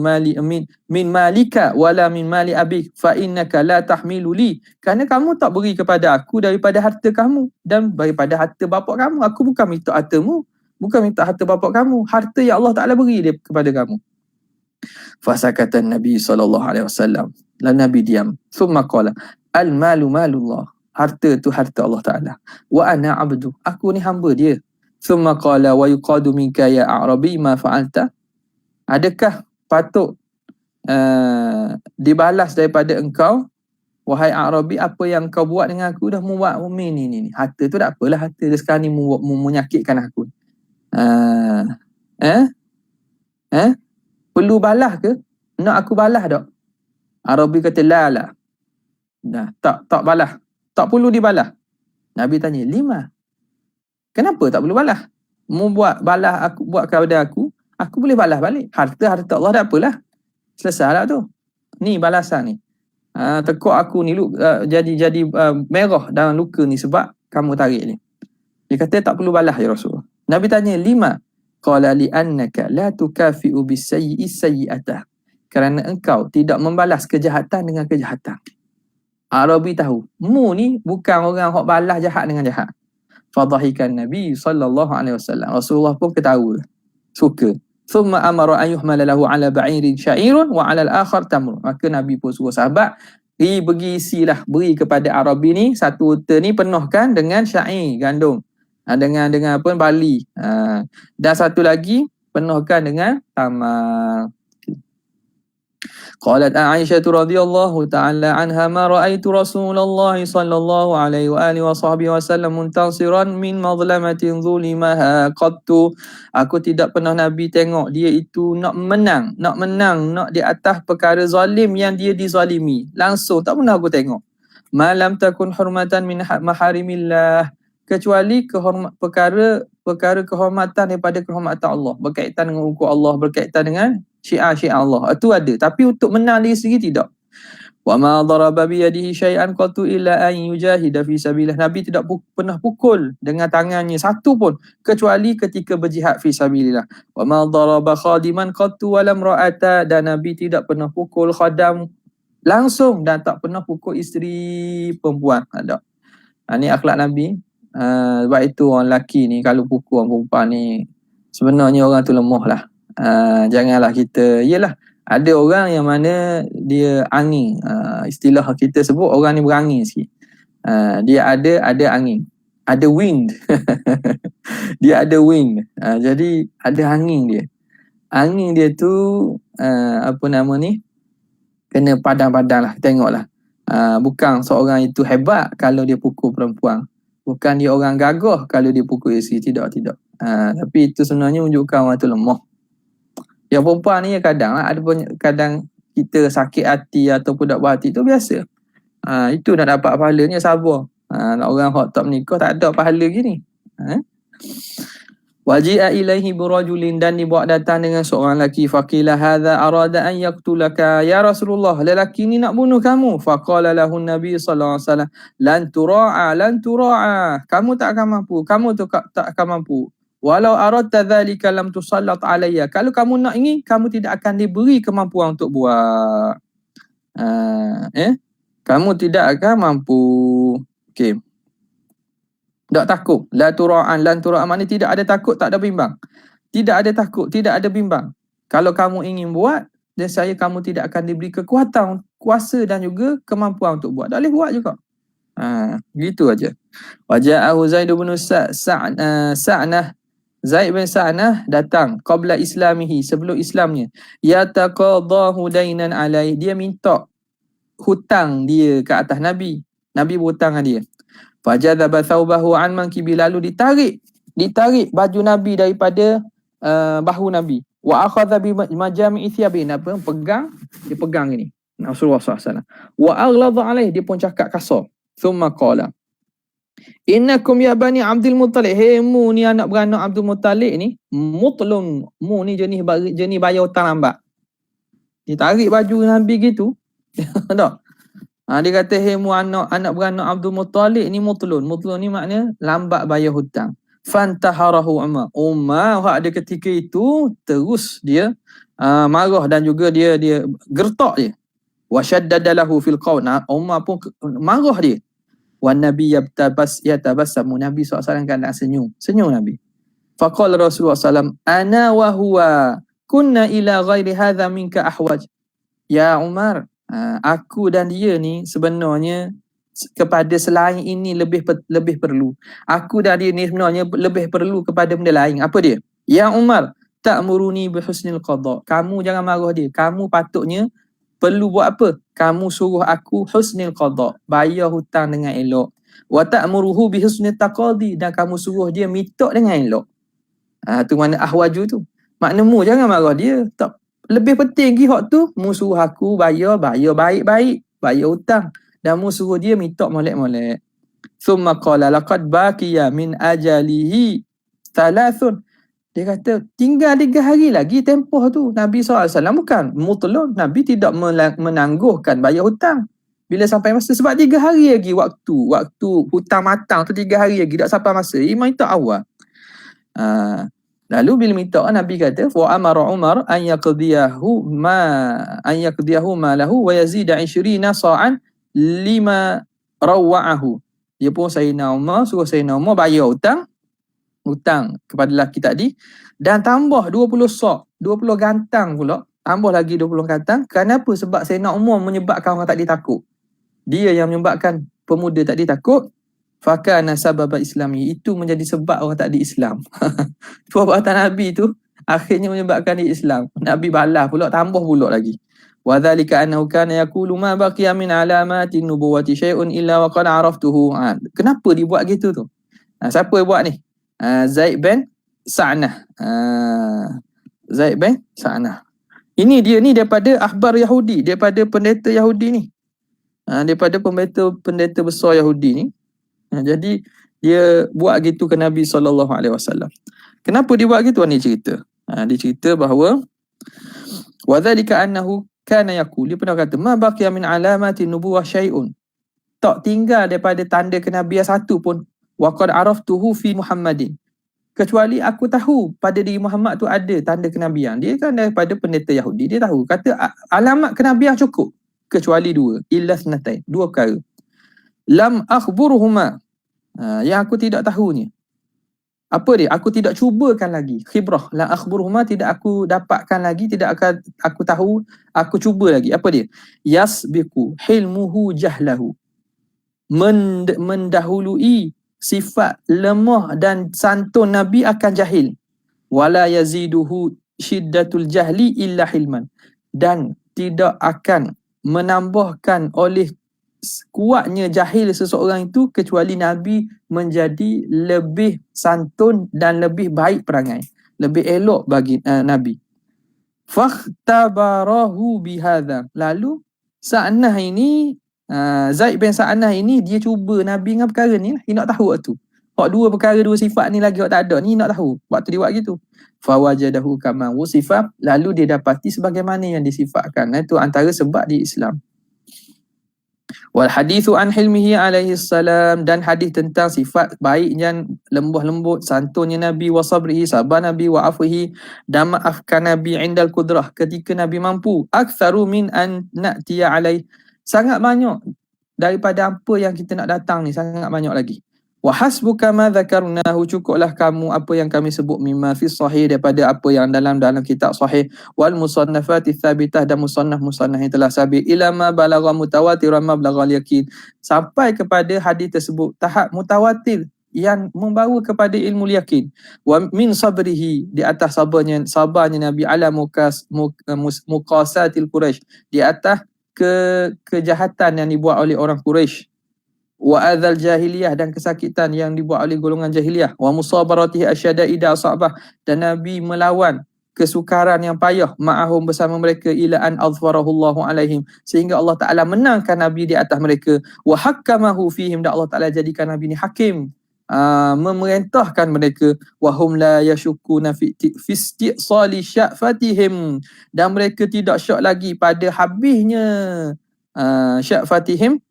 malika wala min mali abik. Fa innaka la tahmilu li, kerana kamu tak beri kepada aku daripada harta kamu dan daripada harta bapak kamu. Aku bukan minta hartamu, bukan minta harta bapak kamu, harta yang Allah Ta'ala beri dia kepada kamu. Fasakatan Nabi sallallahu alaihi wasallam, lalu Nabi diam. Thumma qala al malu malullah, harta tu harta Allah Ta'ala. Wa ana abdu, aku ni hamba dia. Thumma qala wa yuqadu minka ya a'rabi ma fa'alta, adakah patut dibalas daripada engkau wahai Arabi, apa yang kau buat dengan aku? Dah membuat ni harta tu tak apalah, harta dia sekarang ni menyakitkan aku. Perlu balas ke? Nak aku balas tak? Arabi kata la. Nah, tak balas. Tak perlu dibalas. Nabi tanya, lima? Kenapa tak perlu balas? Mu buat kepada aku boleh balas balik. Harta Allah tak apalah. Selesai lah tu. Ni balasan ni. Tekuk aku ni jadi merah dalam luka ni sebab kamu tarik ni. Dia kata tak perlu balas ya Rasul. Nabi tanya, lima? Qala li annaka la tukafi'u bisayyi'i sayyi'atah, kerana engkau tidak membalas kejahatan dengan kejahatan. Arabi tahu, mu ni bukan orang hok balas jahat dengan jahat. Fadhahikan Nabi sallallahu alaihi wasallam, Rasulullah pun ketawa, suka. Thumma amara an yuhmala lahu ala ba'irin sya'irun wa ala al-akhar tamr. Maka Nabi pun suruh sahabat, beri kepada Arabi ni satu unta ni, penuhkan dengan syair, gandum. Dengan apa, bali. Dan satu lagi penuhkan dengan tamar. Qalat Aisyah radhiyallahu ta'ala anha ma ra'aitu Rasulullah sallallahu alaihi wa alihi wa sahbihi wasallam muntasiran min mazlamatin zulimaha qattu. Aku tidak pernah Nabi tengok dia itu nak menang di atas perkara zalim yang dia dizalimi. Langsung tak pernah aku tengok. Malam takun hurmatan min maharimillah, kecuali perkara kehormatan daripada kehormatan Allah, berkaitan dengan hukum Allah, berkaitan dengan syiar-syiar Allah, itu ada. Tapi untuk menang diri sendiri tidak. Wa ma daraba bi yadihi syai'an qattu illa an yujahida fi sabilillah. Nabi tidak pernah pukul dengan tangannya satu pun kecuali ketika berjihad fi sabilillah. Wa ma daraba khadiman qattu wa lam ra'ata, dan Nabi tidak pernah pukul khadam langsung dan tak pernah pukul isteri perempuan. Ada. Ni akhlak Nabi. Sebab itu orang lelaki ni kalau pukul orang perempuan ni, sebenarnya orang tu lemah lah. Janganlah kita, yelah, ada orang yang mana dia angin. Istilah kita sebut orang ni berangin sikit. Dia ada angin. Ada wind. Dia ada wind. Jadi ada angin dia. Angin dia tu apa nama ni? Kena padang-padang lah. Tengoklah. Bukan seorang itu hebat kalau dia pukul perempuan. Bukan dia orang gagah kalau dia pukul isteri. Tidak. Tapi itu sebenarnya menunjukkan orang tu lemah. Yang perempuan ni kadang lah, kadang kita sakit hati ataupun tak berhati tu biasa. Itu nak dapat pahalanya, sabar. Nak orang hak tak menikah tak ada pahala gini. Waji'a ilaihi birajulin, dan dibawa datang dengan seorang lelaki. Faqila hadza arada an yaqtulaka ya Rasulullah, lelaki ni nak bunuh kamu. Faqala lahu Nabi sallallahu alaihi wasallam, lan tura'a, kamu tak akan mampu, kamu tu tak akan mampu. Walau aradta dzalika lam tusallat alayya, kalau kamu nak ingin, kamu tidak akan diberi kemampuan untuk buat. Kamu tidak akan mampu. Okey. Tak takut. La tura'an, lan tura'an maknanya tidak ada takut, tak ada bimbang. Tidak ada takut, tidak ada bimbang. Kalau kamu ingin buat, dan saya kamu tidak akan diberi kekuatan, kuasa dan juga kemampuan untuk buat. Tak boleh buat juga. Gitu aja. Waja'ahu Zaid bin Sa'nah. Zaid bin Sa'nah datang qabla islamihi, sebelum Islamnya. Yataqadahu dainan alai, dia minta hutang dia ke atas Nabi. Nabi berhutang dengan dia. Fajadaba thawbahu an mankibi, lalu ditarik baju Nabi daripada bahu Nabi. Wa akhadha bi majami'i thiyabi, dia pegang gini Rasulullah SAW. Wa aghladha alaih, dia pun cakap kasar. Thumma qala, innakum ya bani Abdul Muttalib, mu ni anak beranak Abdul Muttalib ni, mutlun, mu ni jenis bayar hutang lambat. Ditarik baju Nabi gitu. Tak. Dia kata, mu anak beranak Abdul Muttalib ni mutlun. Mutlun ni maknanya lambat bayar hutang. Fantaharahu Umar hak dia ketika itu terus dia marah dan juga dia gertak dia. Wa shaddada lahu fil qawl. Umar pun marah dia. Wan Nabi yatabassamu, Nabi SAW kadang senyum Nabi. Faqala Rasulullah SAW, ana wa huwa kunna ila ghairi hadha minka ahwaj. Ya Umar, aku dan dia ni sebenarnya kepada selain ini lebih perlu. Aku dan dia ni sebenarnya lebih perlu kepada benda lain. Apa dia? Ya Umar, ta'muruni bihusnil qada. Kamu jangan marah dia. Kamu patutnya perlu buat apa? Kamu suruh aku husnil qada, bayar hutang dengan elok. Wa ta'muruhu bihusnil taqadi, dan kamu suruh dia minta dengan elok. Tu mana ahwaju tu. Makna mu jangan marah dia. Tak, lebih penting lagi hak tu, mu suruh aku bayar baik-baik, bayar hutang, dan mu suruh dia minta molek-molek. Thumma qala laqad baqiya min ajalihi thalathun. Dia kata tinggal 3 hari lagi tempoh tu. Nabi SAW bukan mutlun, Nabi tidak menangguhkan bayar hutang bila sampai masa, sebab 3 hari lagi waktu hutang matang tu, 3 hari lagi tak sampai masa. Imam tak awal. Lalu bila minta, Nabi kata wa amara Umar an yaqdiyahu ma lahu wa yazida 20 sa'an lima rawa'ahu. Dia pun suruh Sayyidina Umar bayar hutang kepada lelaki tadi, dan tambah 20 sok, 20 gantang pula, tambah lagi 20 gantang. Kenapa? Sebab Sayyidina Umar menyebabkan orang tadi takut. Dia yang menyebabkan pemuda tadi takut. Fakana sababa islami, itu menjadi sebab orang tadi Islam. Perbuatan Nabi tu akhirnya menyebabkan dia Islam. Nabi balas pula, tambah pula lagi. Wa dzalika annahu kana yaqulu ma baqiya min alamatin nubuwati syai'un illa wa qad araftuhu. Kenapa dia buat gitu tu? Siapa yang buat ni? Zaid bin Sa'nah. Zaid bin Sa'nah. Ini dia ni daripada ahbar Yahudi, daripada pendeta Yahudi ni. Daripada pendeta besar Yahudi ni. Jadi dia buat gitu ke Nabi SAW. Kenapa dia buat gitu? Ni cerita. Dia cerita bahawa wa dzalika annahu kana yaqul, dia pernah kata ma baqiya min alamatin nubuwah syai'un, tak tinggal daripada tanda kenabian satu pun, wa qad araftuhu fi Muhammadin, kecuali aku tahu pada diri Muhammad tu ada tanda kenabian. Dia kan daripada pendeta Yahudi, dia tahu. Kata alamat kenabian cukup, kecuali 2, illa thnatain, 2 perkara. Lam akhburuhuma, Yang aku tidak tahunya. Apa dia? Aku tidak cubakan lagi. Khibrah. La akhburuhuma, tidak aku dapatkan lagi, tidak akan aku tahu, aku cuba lagi. Apa dia? Yasbiqu hilmuhu jahlahu. Mendahului sifat lemah dan santun Nabi akan jahil. Wala yaziduhu syiddatul jahli illa hilman. Dan tidak akan menambahkan oleh kuatnya jahil seseorang itu kecuali Nabi menjadi lebih santun dan lebih baik perangai, lebih elok bagi Nabi. Fakhtabarahu bihadza. Lalu Sa'nah ini, Zaid bin Sa'nah ini dia cuba Nabi dengan perkara ni lah. Dia nak tahu waktu. Hak dua perkara, dua sifat ni lagi hak tak ada ni nak tahu. Waktu dia buat gitu. Fawajadahu kama wusifa, lalu dia dapati sebagaimana yang disifatkan. Itu antara sebab di Islam. Wal hadithu an hilmihi alaihi salam, dan hadis tentang sifat baiknya, lembah lembut, santunnya Nabi, wa sabrihi, sabar Nabi, wa afihi, dan maafkan Nabi, indal kudrah, ketika Nabi mampu, aktsaru min an na'tiya alaih, sangat banyak daripada apa yang kita nak datang ni, sangat banyak lagi. Wa hasbuka ma dzakarnahu, cukuplah kamu apa yang kami sebut, mimma fi sahih, daripada apa yang dalam kitab sahih, wal musannafati tsabitah, dan musannaf yang telah sabit, ila ma balagha mutawatiran mablaghal yakin, sampai kepada hadis tersebut tahap mutawatir yang membawa kepada ilmu yakin. Wa min sabrihi, di atas sabarnya Nabi, ala muqasatil Quraisy, di atas kejahatan yang dibuat oleh orang Quraisy, wa adzal jahiliyah, dan kesakitan yang dibuat oleh golongan jahiliyah, wa musabaratihi asyadaida ashabah, dan Nabi melawan kesukaran yang payah ma'ahum, bersama mereka, ila an azfarahullahu alaihim, sehingga Allah Ta'ala menangkan Nabi di atas mereka, wa hakkamahu fihim, dan Allah Ta'ala jadikan Nabi ni hakim, memerintahkan mereka, wa hum la yashukuna fi isti'sali syafatihim, dan mereka tidak syak lagi pada habisnya syafatihim,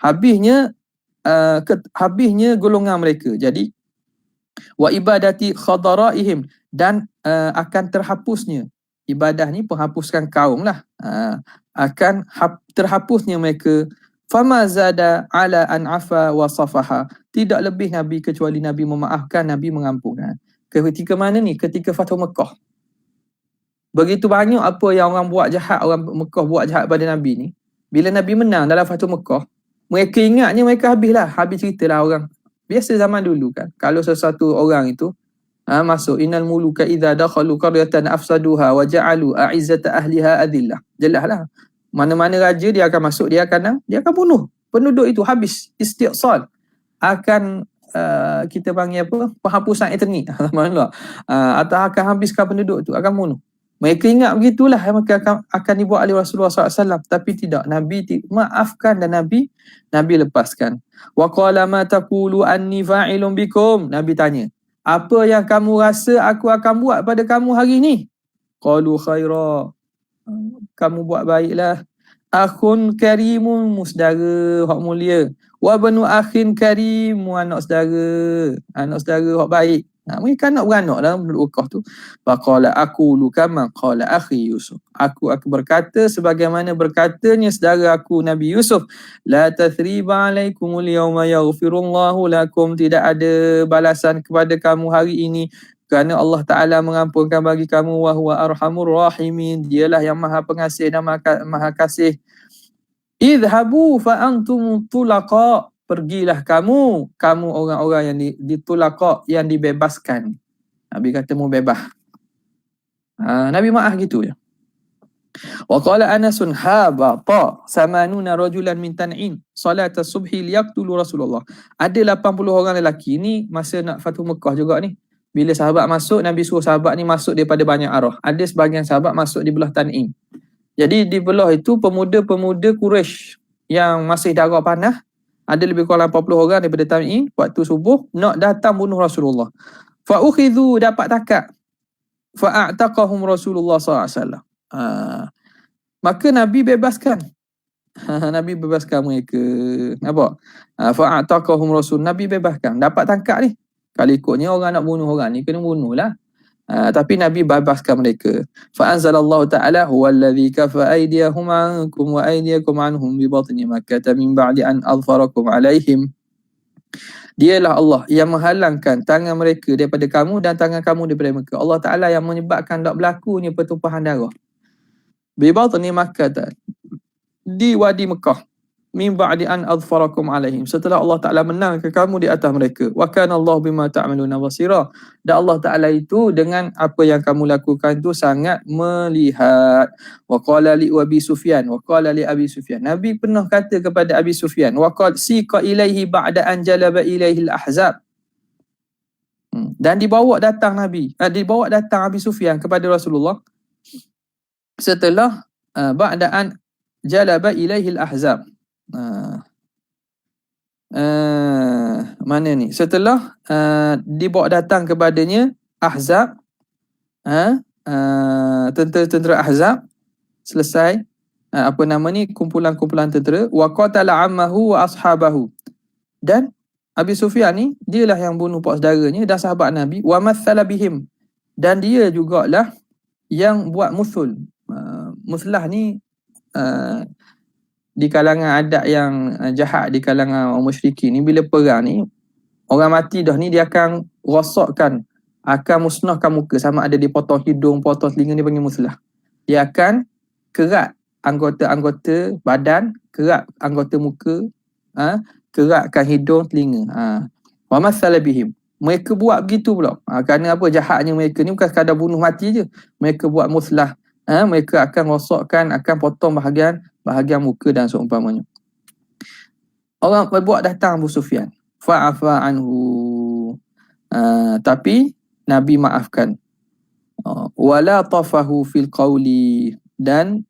habisnya golongan mereka. Jadi wa ibadati khadaraihim, dan akan terhapusnya ibadah ni, penghapuskan kaum lah, akan terhapusnya mereka. Fama zada ala an afa wa safaha, tidak lebih Nabi kecuali Nabi memaafkan, Nabi mengampunkan. Ketika mana ni? Ketika Fathu Mekah. Begitu banyak apa yang orang Mekah buat jahat pada Nabi ni, bila Nabi menang dalam Fathu Mekah, mereka ingatnya mereka habis ceritalah orang. Biasa zaman dulu kan, kalau sesuatu orang itu masuk, innal muluka idza dakhalu qaryatan afsaduha wa ja'alu a'izzata ahliha adillah. Jelaslah, mana-mana raja dia akan masuk, dia akan bunuh penduduk itu, habis istiqsal, akan kita panggil apa, penghapusan etnik atau akan habiskan penduduk itu, akan bunuh. Mereka ingat begitulah, maka akan dibuat oleh Rasulullah SAW. Tapi tidak, Nabi maafkan, dan Nabi lepaskan. Wa qala ma taqulu anni fa'ilun bikum, Nabi tanya, apa yang kamu rasa aku akan buat pada kamu hari ni? Qalu khaira, kamu buat baiklah. Akhun karimun, musdara hak mulia. Wa banu akhin karim, anak saudara hak baik. Mereka nak beranak dalam Luqah tu. Faqala aqulu kama qala akhi Yusuf, aku berkata sebagaimana berkatanya saudara aku Nabi Yusuf, la tathriba alaikumul yawma yaghfirullahu lakum, tidak ada balasan kepada kamu hari ini, kerana Allah Ta'ala mengampunkan bagi kamu, wa huwa arhamur rahimin, dialah yang maha pengasih dan maha kasih. Idhabu fa antum tulaqa, pergilah kamu orang-orang yang ditulaqa, yang dibebaskan. Nabi kata mau bebas. Nabi maaf gitu ya. Wa qala Anasun habata samanuna rajulan min Tan'in salat as-subhi liyaqtulu Rasulullah. Ada 80 orang lelaki ni masa nak Fathu Mekah juga ni. Bila sahabat masuk, Nabi suruh sahabat ni masuk daripada banyak arah. Ada sebahagian sahabat masuk di belah Tan'in. Jadi di belah itu pemuda-pemuda Quraisy yang masih darah panah, ada lebih kurang 80 orang daripada Tan'in, waktu subuh nak datang bunuh Rasulullah. Fa ukhidhu, dapat takat. Fa a'taqahum Rasulullah SAW. Maka Nabi bebaskan. Nabi bebaskan mereka. Nampak? Fa a'taqahum Rasul, Nabi bebaskan. Dapat tangkap ni. Kalau ikutnya orang nak bunuh orang ni, kena bunuhlah. Tapi Nabi bebaskan mereka. Fa anzalallahu ta'ala huwallazi kafa aydiyahum ankum wa aydiyakum anhum bi batni Makkah min ba'di an adfarakum alaihim. Dialah Allah yang menghalangkan tangan mereka daripada kamu dan tangan kamu daripada mereka. Allah Ta'ala yang menyebabkan tak berlakunya pertumpahan darah. Bibatni Makkah, di Wadi Mekah. Min ba'di an adfarakum alaihim. Setelah Allah Ta'ala menangkan kamu di atas mereka. Wa kana Allah bima ta'maluna basira. Dan Allah Ta'ala itu dengan apa yang kamu lakukan itu sangat melihat. Wa qala li Abi Sufyan. Wa qala li Abi Sufyan. Nabi pernah kata kepada Abi Sufyan. Wa qad siqa ilaihi ba'da an jalaba ilaihi al-ahzab. Dan dibawa datang Abi Sufyan kepada Rasulullah setelah ba'da an jalaba ilaihi al-ahzab. Mana ni? Setelah dibawa datang kepadanya Ahzab, tentera-tentera Ahzab, selesai kumpulan-kumpulan tentera, wa qatala ammahu wa ashabahu. Dan Abi Sufyan ni dialah yang bunuh pak saudaranya dan sahabat Nabi, wa mathala bihim. Dan dia jugalah yang buat musul. Muslah ni di kalangan adat yang jahat di kalangan orang musyrikin ni, bila perang ni orang mati dah ni dia akan rosakkan, akan musnahkan muka, sama ada dia potong hidung, potong telinga, dia panggil muslah. Dia akan kerat anggota-anggota badan, kerat anggota muka, keratkan hidung, telinga. Wa masala bihim. Mereka buat begitu pula. Kerana apa? Jahatnya mereka ni bukan sekadar bunuh mati je. Mereka buat muslah. Mereka akan rosakkan, akan potong bahagian muka dan seumpamanya. Orang buat datang Abu Sufyan. Fa'afa anhu. Tapi Nabi maafkan. Wala tafahu fil qawli. Dan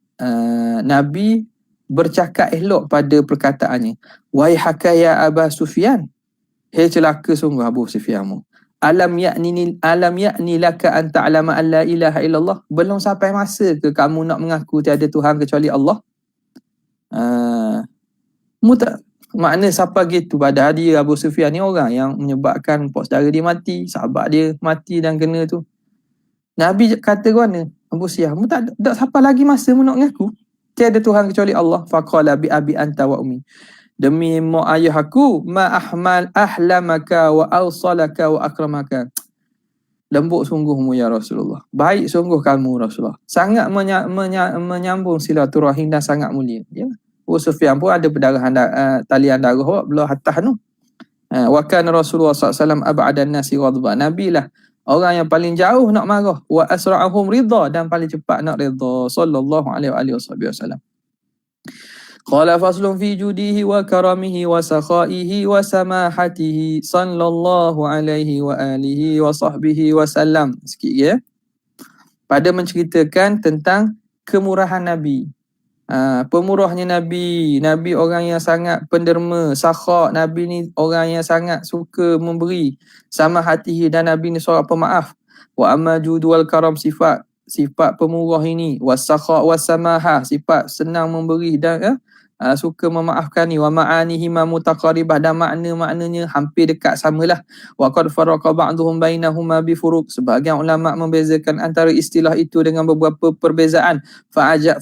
Nabi bercakap elok pada perkataannya. Waihaka ya Aba Sufyan. Hei celaka sungguh Abu Sufyanmu. Alam ya'ni laka an ta'lama an la ilaha illallah. Belum sampai masa ke kamu nak mengaku tiada Tuhan kecuali Allah? Makna siapa gitu, pada dia Abu Sufyan ni orang yang menyebabkan pak saudara dia mati, sahabat dia mati dan kena tu. Nabi kata ke mana? Abu Sufyan, tak sampai lagi masa mu nak mengaku tiada Tuhan kecuali Allah. Faqala bi abi anta wa ummi. Demi mak ayah aku, ma ahlamaka wa awsalaka wa akramaka. Lembut sungguhmu ya Rasulullah. Baik sungguh kamu Rasulullah. Sangat menyambung silaturahim dan sangat mulia. Ya. Abu Sufyan pun ada perdarahan talian darah belah atas tu. Wa kana Rasulullah SAW ab'adan nasi ghadban. Nabi lah orang yang paling jauh nak marah, wa asra'ahum ridha, dan paling cepat nak ridha, sallallahu alaihi wasallam. Qala faslun fi judihi wa karamihi wa sakhaihi wa samahatihi sallallahu alaihi wa alihi wa sahbihi wa sallam. Sikit ya. Pada menceritakan tentang kemurahan Nabi. Pemurahnya Nabi. Nabi orang yang sangat penderma. Sakha, Nabi ni orang yang sangat suka memberi. Samahatihi, dan Nabi ni seorang pemaaf. Wa amma judu wal karam, sifat pemurah ini. Wa sakha wa samaha, sifat senang memberi dan suka memaafkan ni. Wa ma'anihi ma mutaqaribah, dan maknanya hampir dekat samalah. Wa qad faraqa ba'dhum bainahuma bi furuq. Sebahagian ulama membezakan antara istilah itu dengan beberapa perbezaan.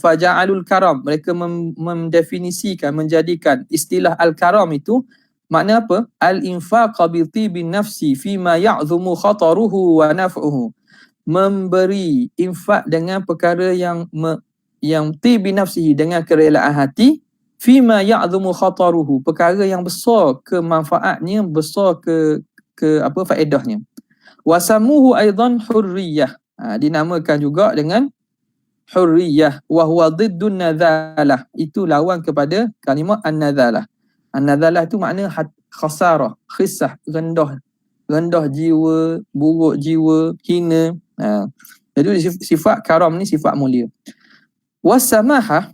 Faja'alul karam, mereka mendefinisikan, menjadikan istilah al-karam itu makna apa? Al-infaqa bi tibin nafsi fima ya'dhumu khataruhu wa naf'uhu. Memberi infak dengan perkara yang tibi nafsihi, dengan kerelaan hati, fima ya'dhumu khataruhu, perkara yang besar kemanfaatnya, besar ke faedahnya. Wasamuhu aidan hurriyah, dinamakan juga dengan hurriyah. Wa huwa diddun nadhalah, itu lawan kepada kalimah an-nadhalah. An-nadhalah itu makna khasarah, khisah, rendah jiwa, buruk jiwa, hina. Jadi sifat karam ni sifat mulia. Wasamaha,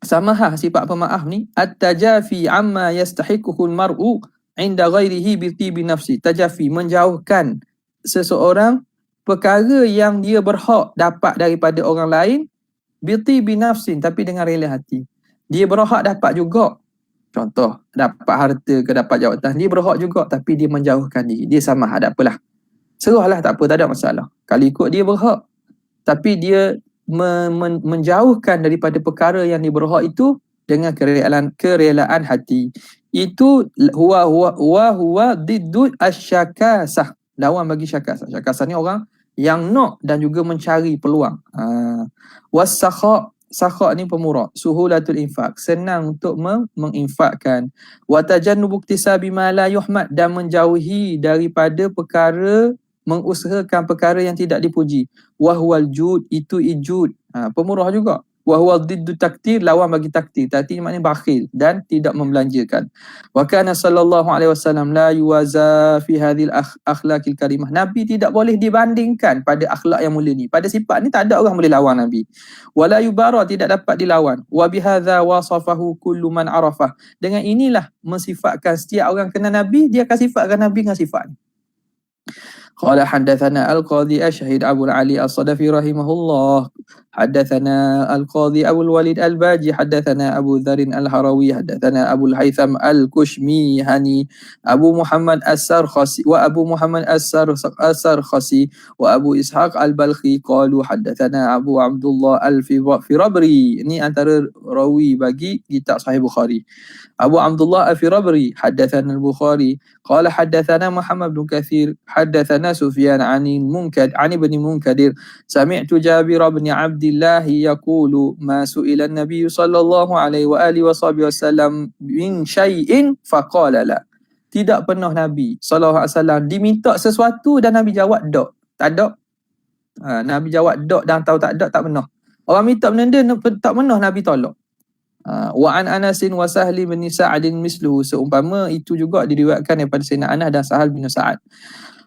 samahah, sifat pemaaf ni, at-tajafi amma yastahiquhu al-mar'u 'inda ghairihi bi tibi nafsi. Tajafi, menjauhkan seseorang perkara yang dia berhak dapat daripada orang lain, bi tibi nafsin, tapi dengan rela hati. Dia berhak dapat juga, contoh dapat harta ke dapat jawatan, dia berhak juga, tapi dia menjauhkan diri. Dia samah, tak apalah, serahlah, tak apa, tak ada masalah. Kalau ikut dia berhak, tapi dia menjauhkan daripada perkara yang dia berhak itu dengan kerelaan hati. itu huwa diddu asyakasah, lawan bagi syakasah. Syakasah ni orang yang nak dan juga mencari peluang. Sakha ni pemurah, suhulatul infak, senang untuk menginfakkan. Wa tajannubu iktisabi ma la yuhmad, dan menjauhi daripada perkara, mengusahakan perkara yang tidak dipuji. Wa huwal jud, itu ijud, pemurah juga. Wa huwa diddu taktir, lawan bagi taktir. Taktir maknanya bakhil dan tidak membelanjakan. Wa kana sallallahu alaihi wasallam la yuwaza fi hadhil akhlaqil karimah. Nabi tidak boleh dibandingkan pada akhlak yang mulia ni. Pada sifat ni tak ada orang boleh lawan Nabi. Wala yubara, tidak dapat dilawan. Wa bihadza wasafahu kullu man arafah. Dengan inilah mensifatkan setiap orang kenal Nabi, dia akan sifatkan Nabi dengan sifat ni. قال حدثنا القاضي أشهد أبو العلي الصدفي رحمه الله. حدثنا القاضي أبو الوليد الباجي. حدثنا أبو ذر الهروي. حدثنا أبو الهيثم الكشميهني. أبو محمد السرخسي وأبو محمد السرخسي وأبو إسحاق البلخي قالوا حدثنا أبو عبد الله الفربري. Ini antara rawi bagi kitab Sahih Bukhari. أبو عبد الله الفربري حدثنا البخاري قال حدثنا محمد بن كثير حدثنا سفيان عن ابن منكدر سمعت جابر بن عبد الله يقول ما سئل النبي صلى الله عليه وآله وصحبه وسلم من شيء فقال لا. Tidak pernah Nabi SAW diminta sesuatu dan Nabi jawab dok, tak ada. Nabi jawab dok dan tahu tak ada, tak pernah. Orang minta benda tak pernah Nabi tolak. Wa an Anasin wa Sahli bin Sa'adin misluhu, seumpama itu juga diriwayatkan daripada Sayyidina Anas dan Sahal bin Sa'ad.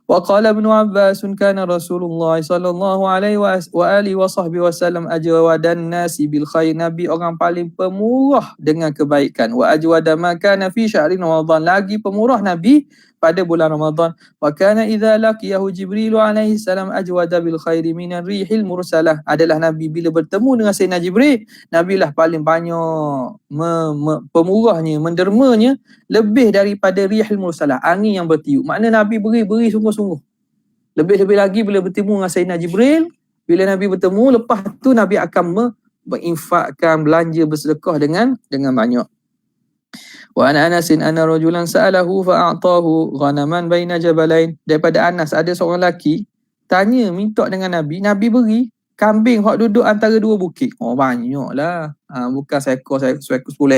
Wa qala Ibnu Abbas kana Rasulullah sallallahu alaihi wa alihi wa sahbihi wasallam ajwadan nasi bil khair. Nabi orang paling pemurah dengan kebaikan. Wa ajwada ma kana fi syahri Ramadan, lagi pemurah Nabi pada bulan Ramadan. Wa kana idza laqiyahu Jibril alaihi salam ajwada bil khairi min ar-rihil mursalah. Adalah Nabi bila bertemu dengan Sayyidina Jibril, Nabi lah paling banyak pemurahnya, mendermanya lebih daripada rihil mursalah, angin yang bertiup. Makna Nabi beri sungguh-sungguh. Lebih-lebih lagi bila bertemu dengan Sayyidina Jibril, bila Nabi bertemu, lepas tu Nabi akan menginfakkan, belanja, bersedekah dengan banyak. Wa ana Anasin anna rajulan sa'alahu fa'a'tahu ghanaman baina jabalain. Daripada Anas, ada seorang lelaki tanya, minta dengan Nabi, Nabi beri kambing hak duduk antara dua bukit. Oh, banyaklah. Bukan seekor 10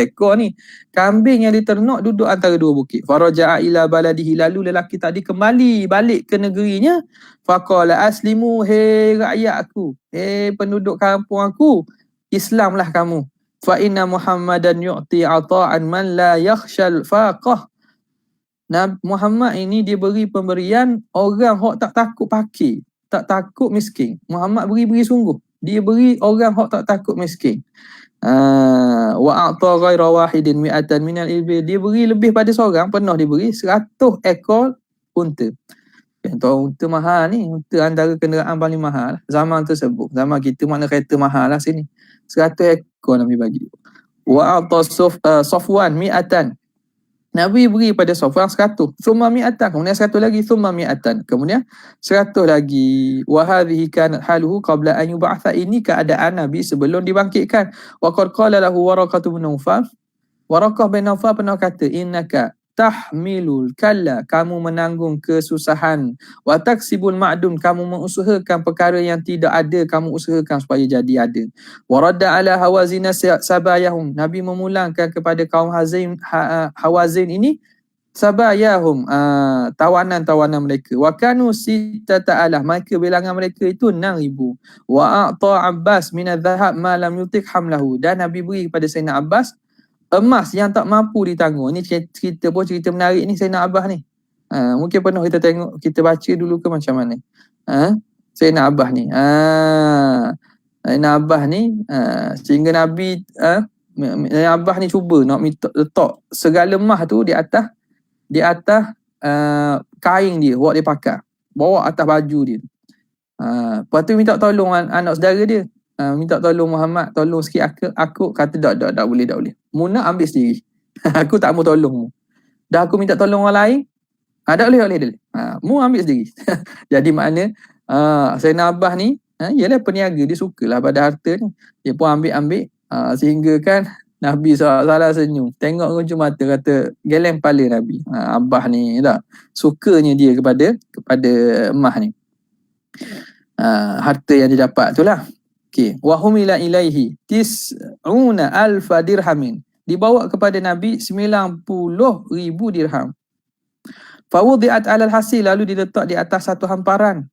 ekor ni. Kambing yang diternak duduk antara dua bukit. Faraja'a ila baladihi, lalu lelaki tadi kembali balik ke negerinya. Faqala aslimu, hei rakyat aku, hei penduduk kampung aku, Islamlah kamu. Fa inna Muhammadan yu'ti ata'an man la yakhshal faqah. Nabi Muhammad ini dia beri pemberian orang hak tak takut pakir, tak takut miskin. Muhammad beri sungguh. Dia beri orang hak tak takut miskin. Wa a'ta ghaira wahidin mi'atan minal ibil. Dia beri lebih pada seorang, pernah diberi 100 ekor unta. Tahu unta mahal ni, unta antara kenderaan paling mahal zaman tersebut. Zaman kita mana kereta mahal lah sini. 100 ekor Nabi bagi. Wa a'ta Safwan mi'atan. Nabi beri pada Safwan 100. Thumma mi'atan. Kemudian 100 lagi. Thumma mi'atan. Kemudian 100 lagi. Wa hadhihi kanat haluhu qabla an yub'atha. Ini keadaan Nabi sebelum dibangkitkan. Wa qad qala lahu Waraqah bin Nawfal. Waraqah bin Nawfal pernah kata, innaka tahmilul kalla, kamu menanggung kesusahan, wa taksibul ma'dum, kamu mengusahakan perkara yang tidak ada, kamu usahakan supaya jadi ada. Wa radda ala hawazin sabayahum, Nabi memulangkan kepada kaum Hawazin ini sabayahum, tawanan-tawanan mereka. Wa kanu sittata alah, mereka bilangan mereka itu 6,000. Wa a'ta Abbas min adh-dhahab ma lam yutik hamlahu, dan Nabi beri kepada Sayyidina Abbas emas yang tak mampu ditanggung. Ini cerita menarik ni Sayyidina Abbas ni. Mungkin pernah kita tengok, kita baca dulu ke macam mana. Sayyidina Abbas ni. Sayyidina Abbas ni, sehingga Nabi, Sayyidina Abbas ni cuba nak letak segala emas tu di atas kain dia, buat dia pakai. Bawa atas baju dia. Lepas tu minta tolong anak saudara dia. Minta tolong Muhammad, tolong sikit aku kata tak boleh. Mu nak ambil sendiri. Aku tak mau tolong mu. Dah aku minta tolong orang lain, tak boleh. Mu ambil sendiri. Jadi makna Sayyidina Abbas ni, ialah peniaga, dia sukalah pada harta ni. Dia pun ambil, sehingga kan Nabi SAW senyum. Tengok kunci mata, kata geleng kepala Nabi. Abah ni tak sukanya dia kepada emas ni. Harta yang dia dapat tu lah. Okay. Wa humila ilaihi tis'una alfa dirhamin. Dibawa kepada Nabi 90,000 dirham. Fawudi'at alal hasil, lalu diletak di atas satu hamparan.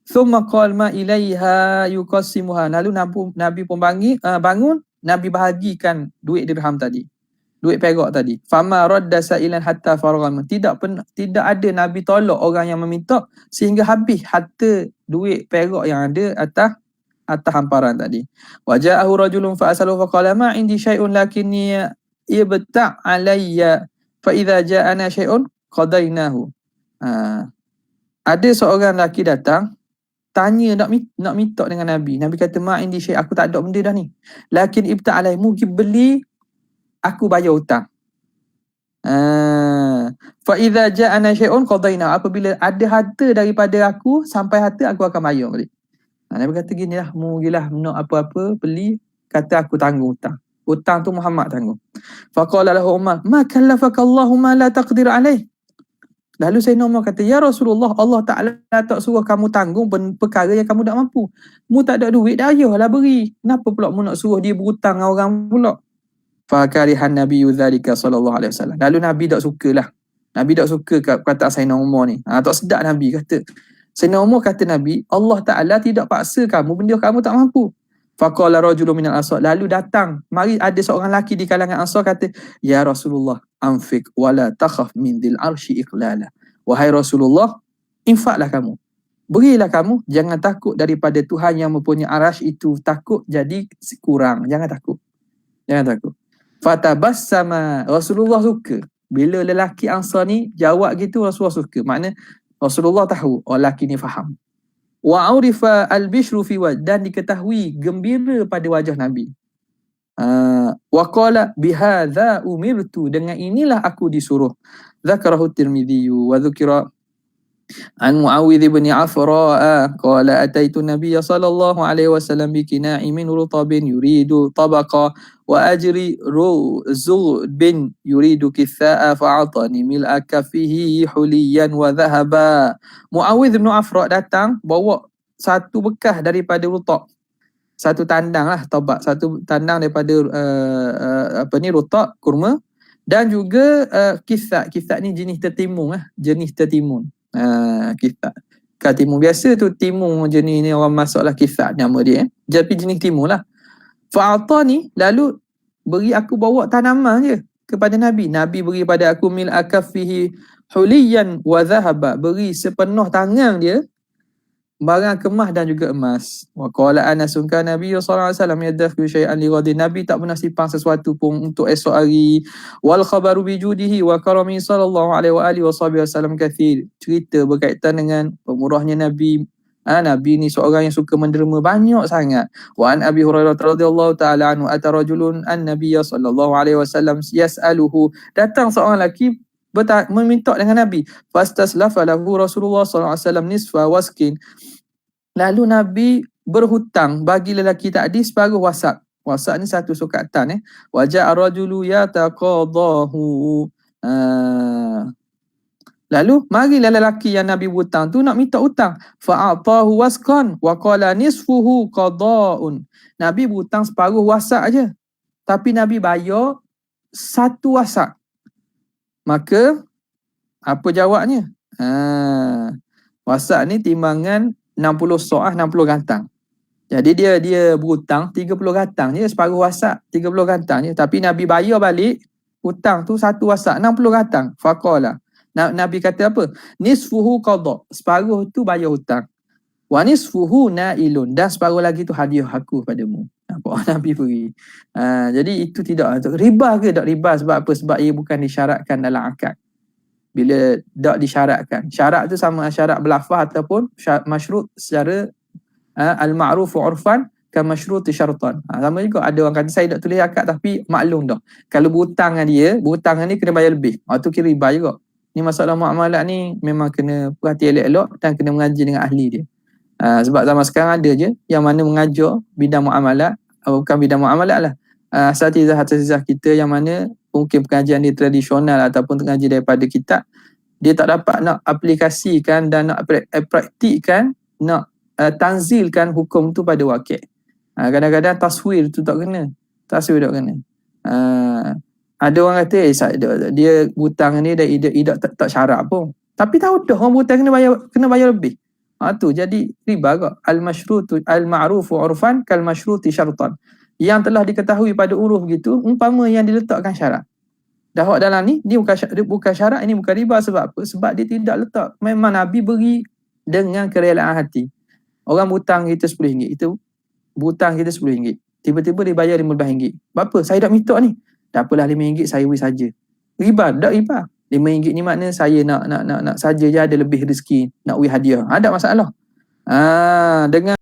Thumma qala ma ilaiha yuqassimuha. Lalu Nabi pun bangun, Nabi bahagikan duit dirham tadi, duit perak tadi. Fama radda sa'ilan hatta faragha. Tidak ada Nabi tolak orang yang meminta sehingga habis harta duit perak yang ada atas hamparan tadi. Waja'ahu rajulun fa asaluhu faqala ma indi syai'un lakinni ibta' alayya fa idza ja'ana syai'un qadainahu. Ada seorang lelaki datang tanya nak minta dengan Nabi. Nabi kata ma indi syai', aku tak ada benda dah ni. Lakin ibta' alai, mungkin beli aku bayar hutang. Fa idza ja'ana syai'un qadainahu, apabila ada harta daripada aku sampai harta aku akan bayar balik. Nabi kata ginilah, mugilah nak apa-apa beli, kata aku tanggung hutang. Hutang tu Muhammad tanggung. Faqala lahu Umar, ma kallafaka Allahu ma la taqdir alaih. Lalu Sayyidina Umar kata, ya Rasulullah, Allah Ta'ala tak suruh kamu tanggung perkara yang kamu tak mampu. Mu tak ada duit, dah ayahlah beri. Kenapa pula mu nak suruh dia berhutang dengan orang pula? Fakarihan Nabi dzalika sallallahu alaihi wasallam. Lalu Nabi tak sukalah. Nabi tak suka kata Sayyidina Umar ni. Tak sedap Nabi kata. Sayyidina Umar kata Nabi, Allah Ta'ala tidak paksa kamu benda kamu tak mampu. Faqala rajulun minal ansar. Lalu datang, mari ada seorang lelaki di kalangan Ansar kata, ya Rasulullah, anfiq wala takhaf min dhil arshi iqlala. Wahai Rasulullah, infaklah kamu, berilah kamu, jangan takut daripada Tuhan yang mempunyai arasy itu takut jadi kurang. Jangan takut. Fatabassama. Rasulullah suka bila lelaki Ansar ni jawab gitu. Rasulullah suka, makna Rasulullah tahu lelaki ni faham. Wa urifa al-bishru fi wajh, dan diketahui gembira pada wajah Nabi. Wa qala bihadza umirtu, dengan inilah aku disuruh. Dzakarahu Tirmidzi wa dzukira an Muawidh bin Afra qala ataitu Nabiy sallallahu alaihi wasallam bi kina'i min rutabin yuridu tabaqa wa ajri bin yuridu kitha'a fa'atani mil'a kaffihi huliyan wa dhahaba. Muawidh bin Afra datang bawa satu bekas daripada rutab, satu tandang lah tabak, satu tandang daripada rutab kurma, dan juga kisat ni jenis tertimun kisat timun biasa tu, timun jenis ni orang masuklah kisat nama dia, tapi jenis timun lah. Fa'atani, lalu beri aku bawa tanaman je kepada Nabi. Nabi beri pada aku mil akaffihi huliyan wa dhahaba, beri sepenuh tangan dia barang kemas dan juga emas. Wa qala Anas kana Nabi sallallahu alaihi wasallam yadakhu syai'an li ghadin. Nabi tak pernah simpan sesuatu pun untuk esok hari. Wal khabaru bi judihi wa karami sallallahu alaihi wa alihi wasallam kathir. Cerita berkaitan dengan pemurahnya Nabi. Nabi ni seorang yang suka menderma banyak sangat. Wa an Abi Hurairah radhiyallahu taala anhu atarajulun an-nabiy sallallahu alaihi wasallam yas'aluhu. Datang seorang lelaki meminta dengan Nabi. Fastaslafa lahu Rasulullah sallallahu alaihi wasallam nisfa waskin. Lalu Nabi berhutang bagi lelaki tadi separuh wasak. Wasak ni satu sukatan. Waja'a rajulu yataqadahu. Lalu marilah lelaki yang Nabi berhutang tu nak minta hutang. Fa'atahu waskan wa qala nisfuhu qada'un. Nabi berhutang separuh wasak aja, tapi Nabi bayar satu wasak. Maka apa jawabnya? Wasak ni timbangan 60 so'ah, 60 gantang. Jadi dia berhutang 30 gantang je, separuh wasak 30 gantang je, tapi Nabi bayar balik hutang tu satu wasak 60 gantang. Faqala, Nabi kata apa? Nisfuhu qada, separuh tu bayar hutang. Wa nisfuhu nailun, dan separuh lagi tu hadiah aku padamu. Nampak Nabi beri. Jadi itu tidak riba ke tak riba? Sebab apa? Sebab ia bukan disyaratkan dalam akad. Bila tak disyaratkan, syarat tu sama syarat berlafaz ataupun masyrut secara al-ma'ruf urfan ka masyrut syartan. Sama juga ada orang kata saya tak tulis akad tapi maklum dah. Kalau berhutang dengan dia, berhutang dengan ni kena bayar lebih. Tu kira riba juga. Ni masalah muamalat ni memang kena perhati elok-elok dan kena mengaji dengan ahli dia. Sebab zaman sekarang ada je yang mana mengajar bidang muamalat, bukan bidang muamalat lah, asatizah kita yang mana mungkin pengajian dia tradisional ataupun pengaji daripada kitab, dia tak dapat nak aplikasikan dan nak praktikkan, nak tanzilkan hukum tu pada wakil. Kadang-kadang taswir tu tak kena. Ada orang kata dia hutang ni dah tak syarat pun. Tapi tahu dah orang hutang kena bayar lebih. Tu jadi riba kok. Al-masyrutu al-ma'rufu 'urfan kal masyruti syartan. Yang telah diketahui pada uruf gitu, umpama yang diletakkan syarat. Dah awak dalam ni, dia bukan syarat, ini bukan riba. Sebab apa? Sebab dia tidak letak. Memang Nabi beri dengan kerelaan hati. Orang hutang kita RM10, itu hutang kita RM10. Tiba-tiba dia bayar RM15. Berapa? Saya dah minta ni. Tak apalah, RM5 saya beri saja. Riba? Tak riba. RM5 ni makna saya nak saja je ada lebih rezeki, nak beri hadiah. Ada masalah. Dengan